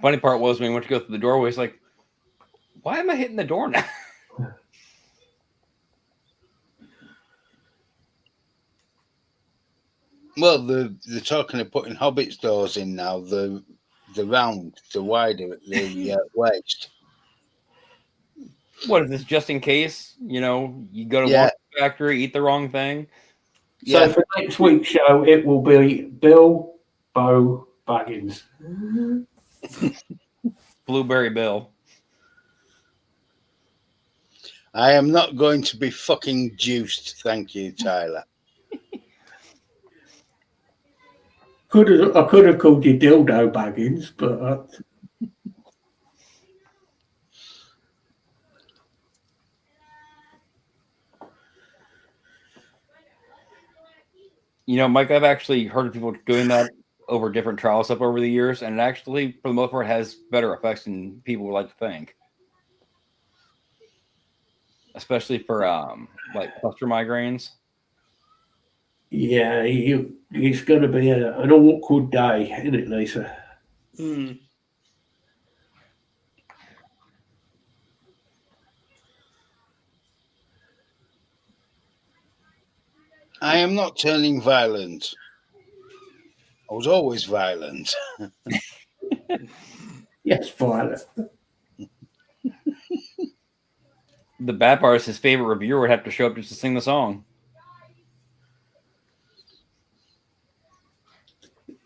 Funny part was when he went to go through the doorway, he's like, why am I hitting the door now? Well, they're talking of putting Hobbit's doors in now. The round, the wider at the waist. What is this, just in case? You know, you go to Yeah. one factory, eat the wrong thing. So Yeah. for next week's show, it will be Bill Bo Baggins. Blueberry Bill. I am not going to be fucking juiced. Thank you, Tyler. I could have called you Dildo Baggins, but You know, Mike, I've actually heard of people doing that over different trial stuff over the years, and it actually, for the most part, has better effects than people would like to think. Especially for like cluster migraines. yeah, it's going to be an awkward day, isn't it, Lisa? Mm. I am not turning violent. I was always violent. Yes, Violet. The bad part is his favorite reviewer would have to show up just to sing the song.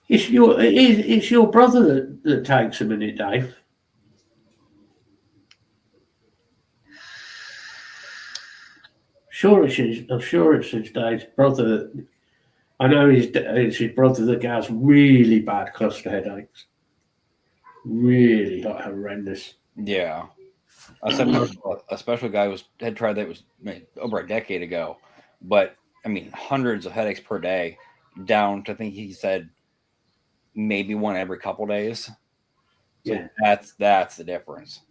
It's your brother that takes a minute, Dave. I'm sure it's his Dave's brother. I know it's his brother that gets really bad cluster headaches. Really like horrendous. Yeah. A special guy had tried that was over a decade ago, but I mean hundreds of headaches per day, down to I think he said maybe one every couple days. So Yeah, that's the difference.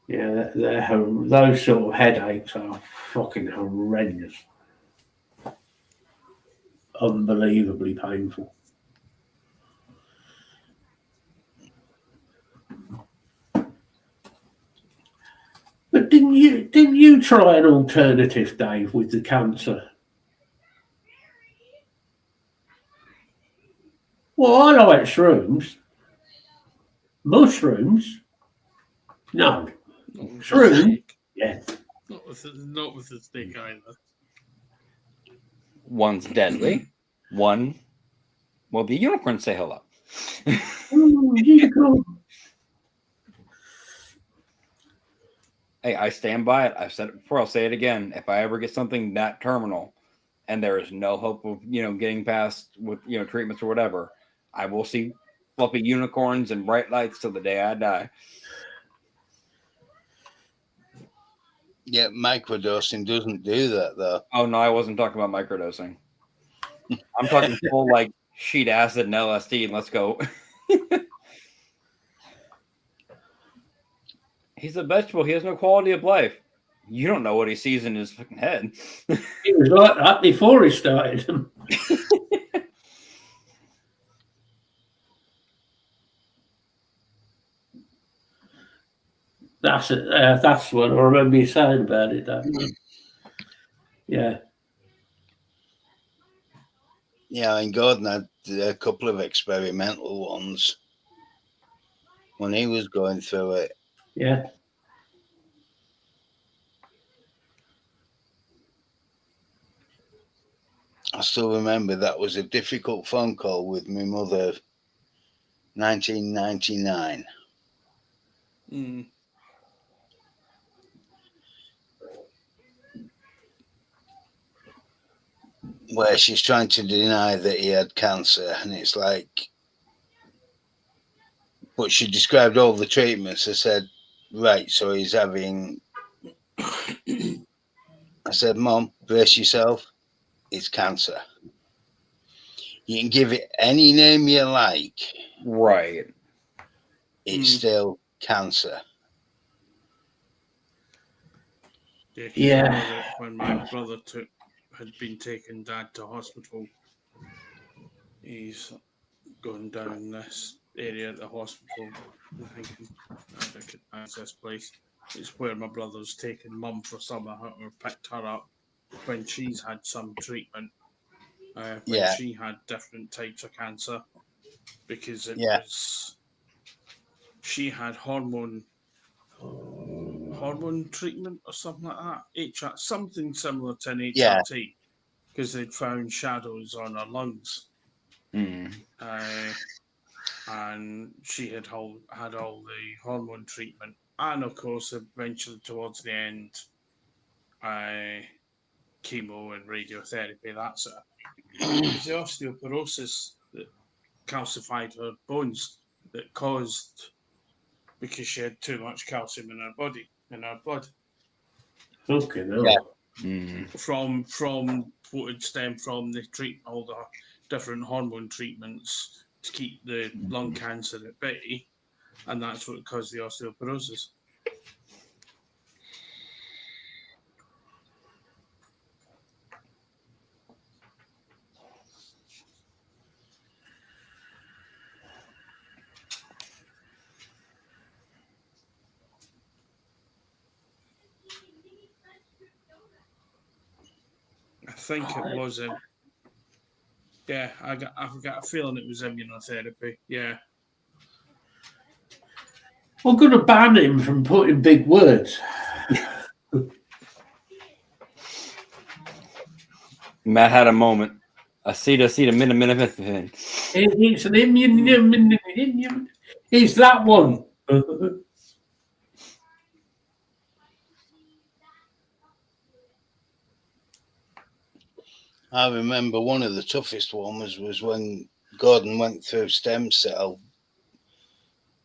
yeah, those sort of headaches are fucking horrendous, unbelievably painful. But didn't you try an alternative, Dave, with the cancer? Well, I like shrooms. Mushrooms? No. Not with True. the stick. Yeah. Not with the stick either. One's deadly. One, well, the unicorns say hello. Ooh, unicorn. Hey, I stand by it. I've said it before. I'll say it again. If I ever get something that terminal, and there is no hope of getting past with treatments or whatever, I will see fluffy unicorns and bright lights till the day I die. Yeah, microdosing doesn't do that though. Oh no, I wasn't talking about microdosing. I'm talking full like sheet acid and LSD, and let's go. He's a vegetable. He has no quality of life. You don't know what he sees in his fucking head. He was like that before he started them. That's it. That's what I remember you saying about it, Dave. Yeah. Yeah, and Gordon had a couple of experimental ones when he was going through it. Yeah. I still remember that was a difficult phone call with my mother, 1999. Mm. Where she's trying to deny that he had cancer, and it's like, but she described all the treatments. I said, right, so he's having, I said, Mom, brace yourself, it's cancer. You can give it any name you like, Right. it's still cancer. Yeah. 'Cause Yeah. I know that when my brother had been taking Dad to hospital, he's going down this area at the hospital and thinking, I recognise this place. It's where my brother's taken Mum for summer or picked her up when she's had some treatment. When Yeah. she had different types of cancer, because it Yeah. was, she had hormone treatment or something like that. Something similar to an HRT, because they'd found shadows on her lungs. Mm. And she had all the hormone treatment, and of course, eventually towards the end, chemo and radiotherapy. That's it. It was the osteoporosis that calcified her bones that caused, because she had too much calcium in her body, in her blood. Okay, no. Yeah. Mm. From what had stemmed from the all the different hormone treatments to keep the lung cancer at bay, and that's what caused the osteoporosis. I think it was yeah, I've got a feeling it was immunotherapy. Yeah. We're going to ban him from putting big words. Matt had a moment. A seed, It's an immune. It's that one. I remember one of the toughest ones was when Gordon went through stem cell,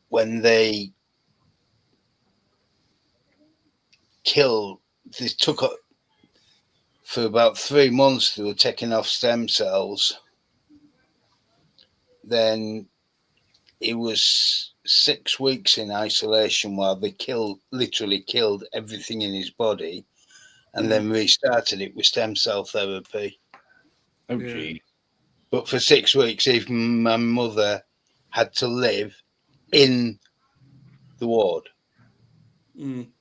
when they took it for about 3 months, they were taking off stem cells. Then it was 6 weeks in isolation while they literally killed everything in his body, and then restarted it with stem cell therapy. Oh, Yeah. gee. But for 6 weeks, even my mother had to live in the ward Mm.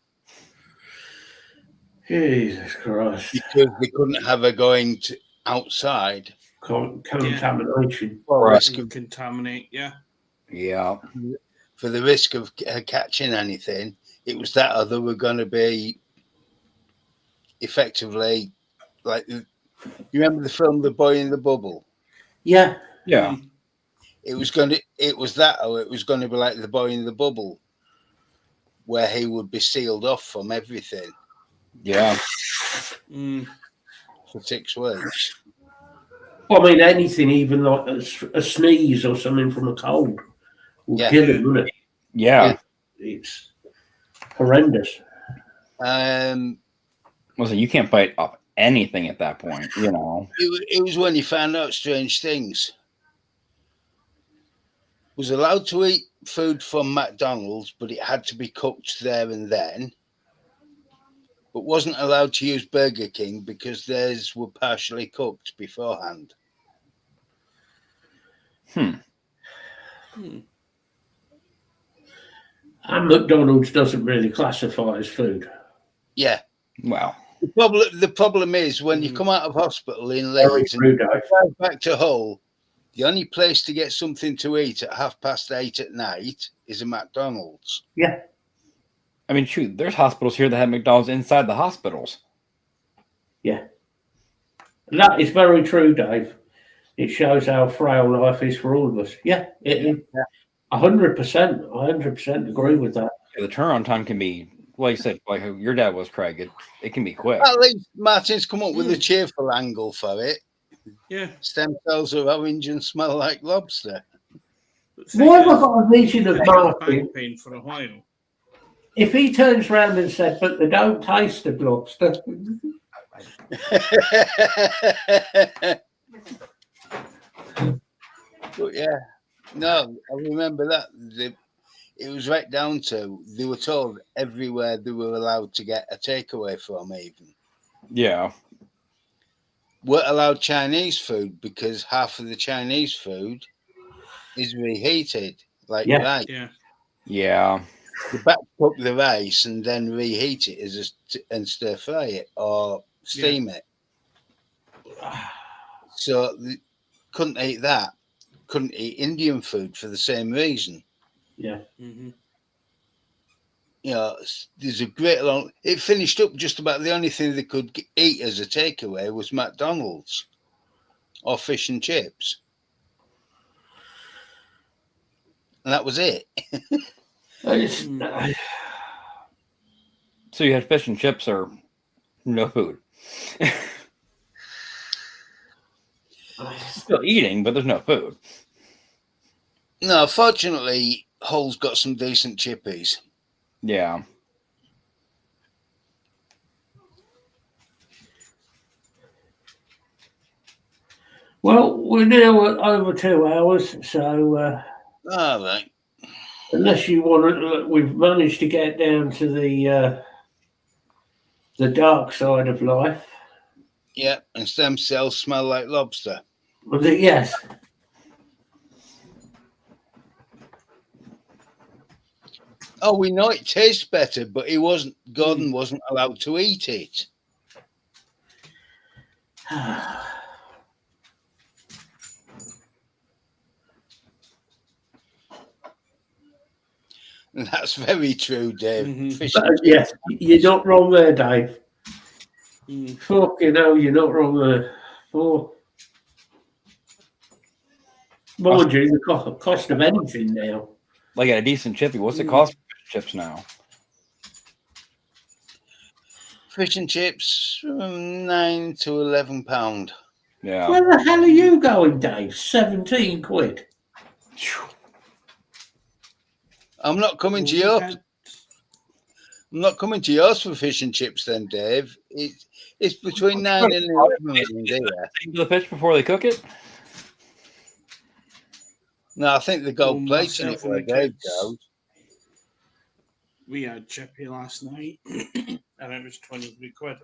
Jesus Christ. because they couldn't have her going outside. Contamination. For risk of, Contaminate. Yeah. Yeah. for the risk of her catching anything, it was that, or they were going to be effectively like, you remember the film The Boy in the Bubble? Yeah. Yeah. Mm. It was that, or it was going to be like The Boy in the Bubble, where he would be sealed off from everything Yeah. Mm. for 6 weeks. Well, I mean, anything, even like a sneeze or something from a cold, will Yeah. kill him, wouldn't it? Yeah. It's horrendous. Well, so you can't bite off anything at that point, you know. It was when he found out strange things. Was allowed to eat food from McDonald's, but it had to be cooked there and then. But wasn't allowed to use Burger King because theirs were partially cooked beforehand. Mm. And McDonald's doesn't really classify as food. Yeah. Well. The problem is when you come out of hospital in Leeds and Rude, drive back to Hull, the only place to get something to eat at 8:30 at night is a McDonald's. Yeah. I mean, shoot, there's hospitals here that have McDonald's inside the hospitals. That is very true, Dave. It shows how frail life is for all of us. Yeah, it 100%. 100% agree with that. The turnaround time can be, like you said, like your dad was, Craig. It can be quick. At least Martin's come up with a cheerful angle for it. Yeah. Stem cells are orange and smell like lobster. But the thing Why have I is, got a vision of I've got Martin? back pain for a while. If he turns around and said, but they don't taste of lobster, But yeah, no, I remember that. It was right down to they were told everywhere they were allowed to get a takeaway from, even. Yeah. Weren't allowed Chinese food because half of the Chinese food is reheated, like Yeah. rice. Yeah. Yeah. You back up the rice and then reheat it and stir fry it or steam it. So they couldn't eat that. Couldn't eat Indian food for the same reason. yeah. Mm-hmm. You know, there's a great long. It finished up just about the only thing they could eat as a takeaway was McDonald's or fish and chips, and that was it. It's, So you had fish and chips or no food. Still eating, but there's no food. No, fortunately, Hull's got some decent chippies. Yeah. well, we're now at over 2 hours, so All right. unless you want to, we've managed to get down to the dark side of life. Yeah, and stem cells smell like lobster. Yes. Oh, we know it tastes better, but Gordon wasn't allowed to eat it. And that's very true, Dave. Mhm. Fish and Yes, you're not wrong there, Dave. Mm. Fucking hell, you're not wrong there. Oh. Mind you, the cost of anything now. Like at a decent chippy, what's it cost for chips now? fish and chips, £9 to £11. Yeah. Where the hell are you going, Dave? 17 quid. I'm not coming to Well, yours. I'm not coming to yours for fish and chips, then, Dave. It's between 9 and 11 here. Into the fish before they cook it? No, I think the gold Well, plating it myself and where the Dave kids- goes. We had chippy last night, and it was 23 quid.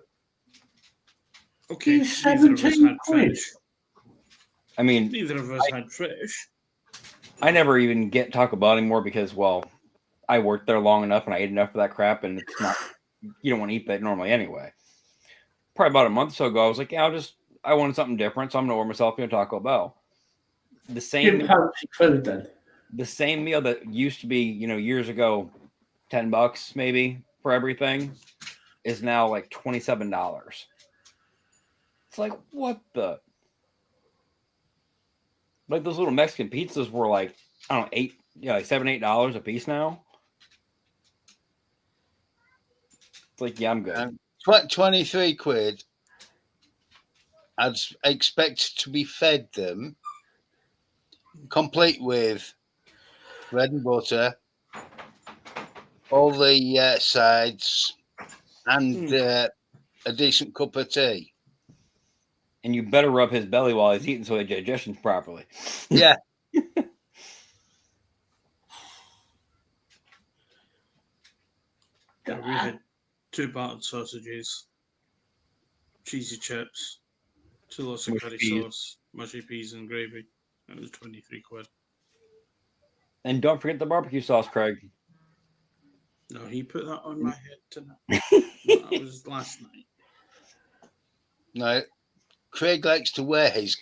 Okay, It's neither of us 17 had quid. fish. I mean, Neither of us had fish. I never even get Taco Bell anymore because, well, I worked there long enough and I ate enough of that crap, and it's not, you don't want to eat that normally anyway. Probably about a month or so ago, I was like, yeah, I wanted something different, so I'm going to order myself a Taco Bell. The Give same fancy food then. the same meal that used to be, years ago, $10 maybe for everything is now like $27. It's like, what the? Like those little Mexican pizzas were like, I don't know, like $7, $8 a piece now. It's like, yeah, I'm good. 23 quid. I'd expect to be fed them, complete with bread and butter, all the sides, and a decent cup of tea. And you better rub his belly while he's eating so his digestion's properly. Yeah. Yeah, we had 2 battered sausages, cheesy chips, 2 lots of Mushy curry peas. sauce, mushy peas and gravy. It was 23 quid. And don't forget the barbecue sauce, Craig. No, he put that on my head tonight. That was last night. No, Craig likes to wear his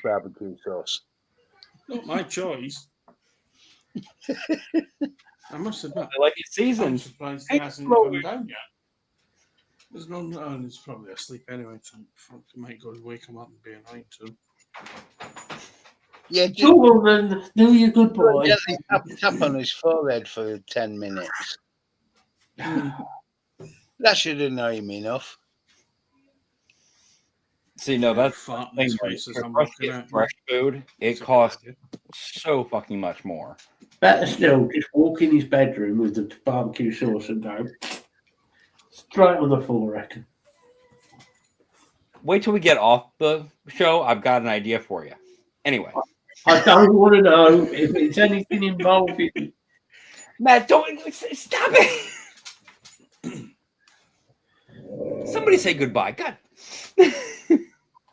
barbecue sauce. Not my choice. I must admit, Like it's I'm season. surprised he hasn't gone down yet. There's no, oh, he's probably asleep anyway. So fuck, I might go and wake him up and be annoying to him. Yeah, just Go on then, do your good boy. gently tap on his forehead for 10 minutes. That should annoy him enough. See, no, that's fart in thing, his like, face as for I'm us to looking get at him. fresh food. It It's a good costs idea. so fucking much more. Better still, just walk in his bedroom with the barbecue sauce and go straight on the floor, I reckon. Wait till we get off the show. I've got an idea for you. Anyway, I don't want to know if it's anything involving. Matt, don't stop it. Somebody say goodbye. God.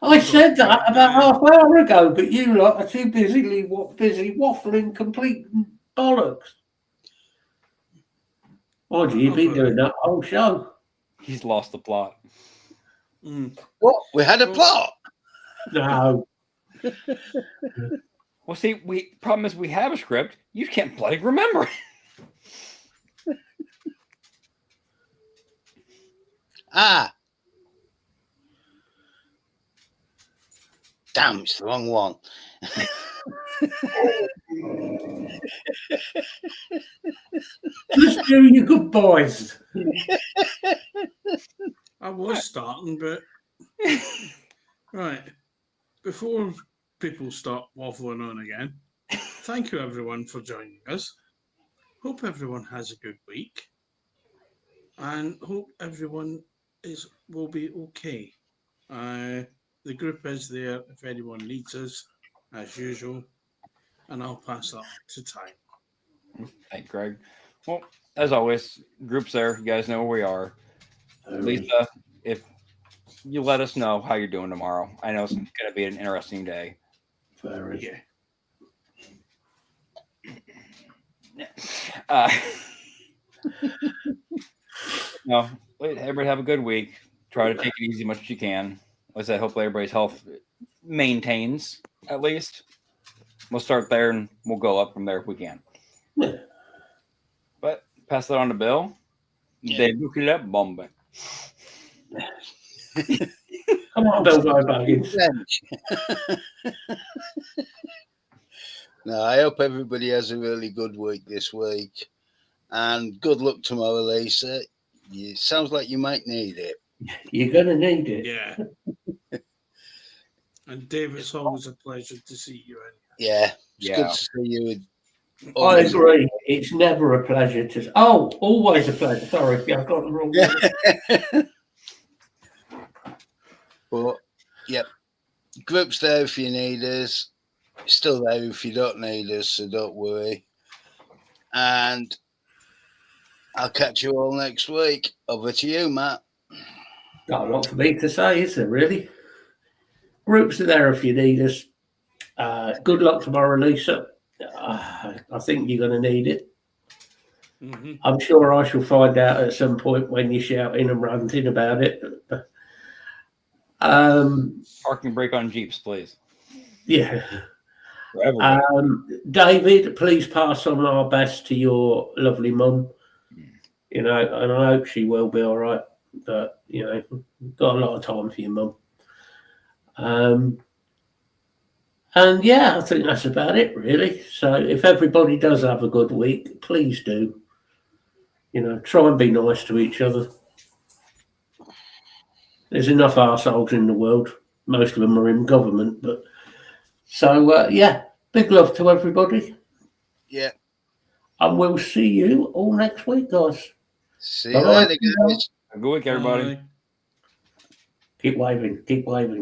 I said that about half an hour ago, but you lot are too busy waffling complete bollocks. Mind you, you've been doing that whole show. He's lost the plot. What? We had a plot. No. Well, see, problem is we have a script. You just can't bloody remember it. Ah. Damn, it's the wrong one. Just do your good boys. I was starting, but right before people start waffling on again, thank you everyone for joining us. Hope everyone has a good week, and hope everyone will be okay. The group is there if anyone needs us, as usual, and I'll pass that on to Ty. Thank Greg. Well, as always, group's there. You guys know where we are. Lisa, if you let us know how you're doing tomorrow, I know it's going to be an interesting day. Very. Yeah. No, everybody have a good week. Try to take it easy as much as you can. Like I said, hopefully everybody's health maintains at least. We'll start there and we'll go up from there if we can. Yeah. But pass that on to Bill. Yeah. They look it up, bombing. Come on, Bill Baggins. No, I hope everybody has a really good week this week. And good luck tomorrow, Lisa. It sounds like you might need it. You're going to need it. Yeah. And Dave, it's always a pleasure to see you. Yeah, it's Yeah. good to see you. With I agree. It's never a pleasure to. Oh, always a pleasure. Sorry, I've got the wrong one. But, yep, group's there if you need us. Still there if you don't need us, so don't worry. And I'll catch you all next week. Over to you, Matt. Not a lot for me to say, is there, really? Groups are there if you need us. Good luck tomorrow, Lisa. I think you're going to need it. Mm-hmm. I'm sure I shall find out at some point when you're shouting and ranting about it. Parking brake on Jeeps, please. Yeah. For everybody. David, please pass on our best to your lovely mum. You know, and I hope she will be all right. But, you know, got a lot of time for your mum. And yeah, I think that's about it, really. So if everybody does have a good week, please do. You know, try and be nice to each other. There's enough arseholes in the world. Most of them are in government. But so, yeah, big love to everybody. Yeah. And we'll see you all next week, guys. See you later, guys. Have a good week, everybody. Bye. Keep waving. Keep waving.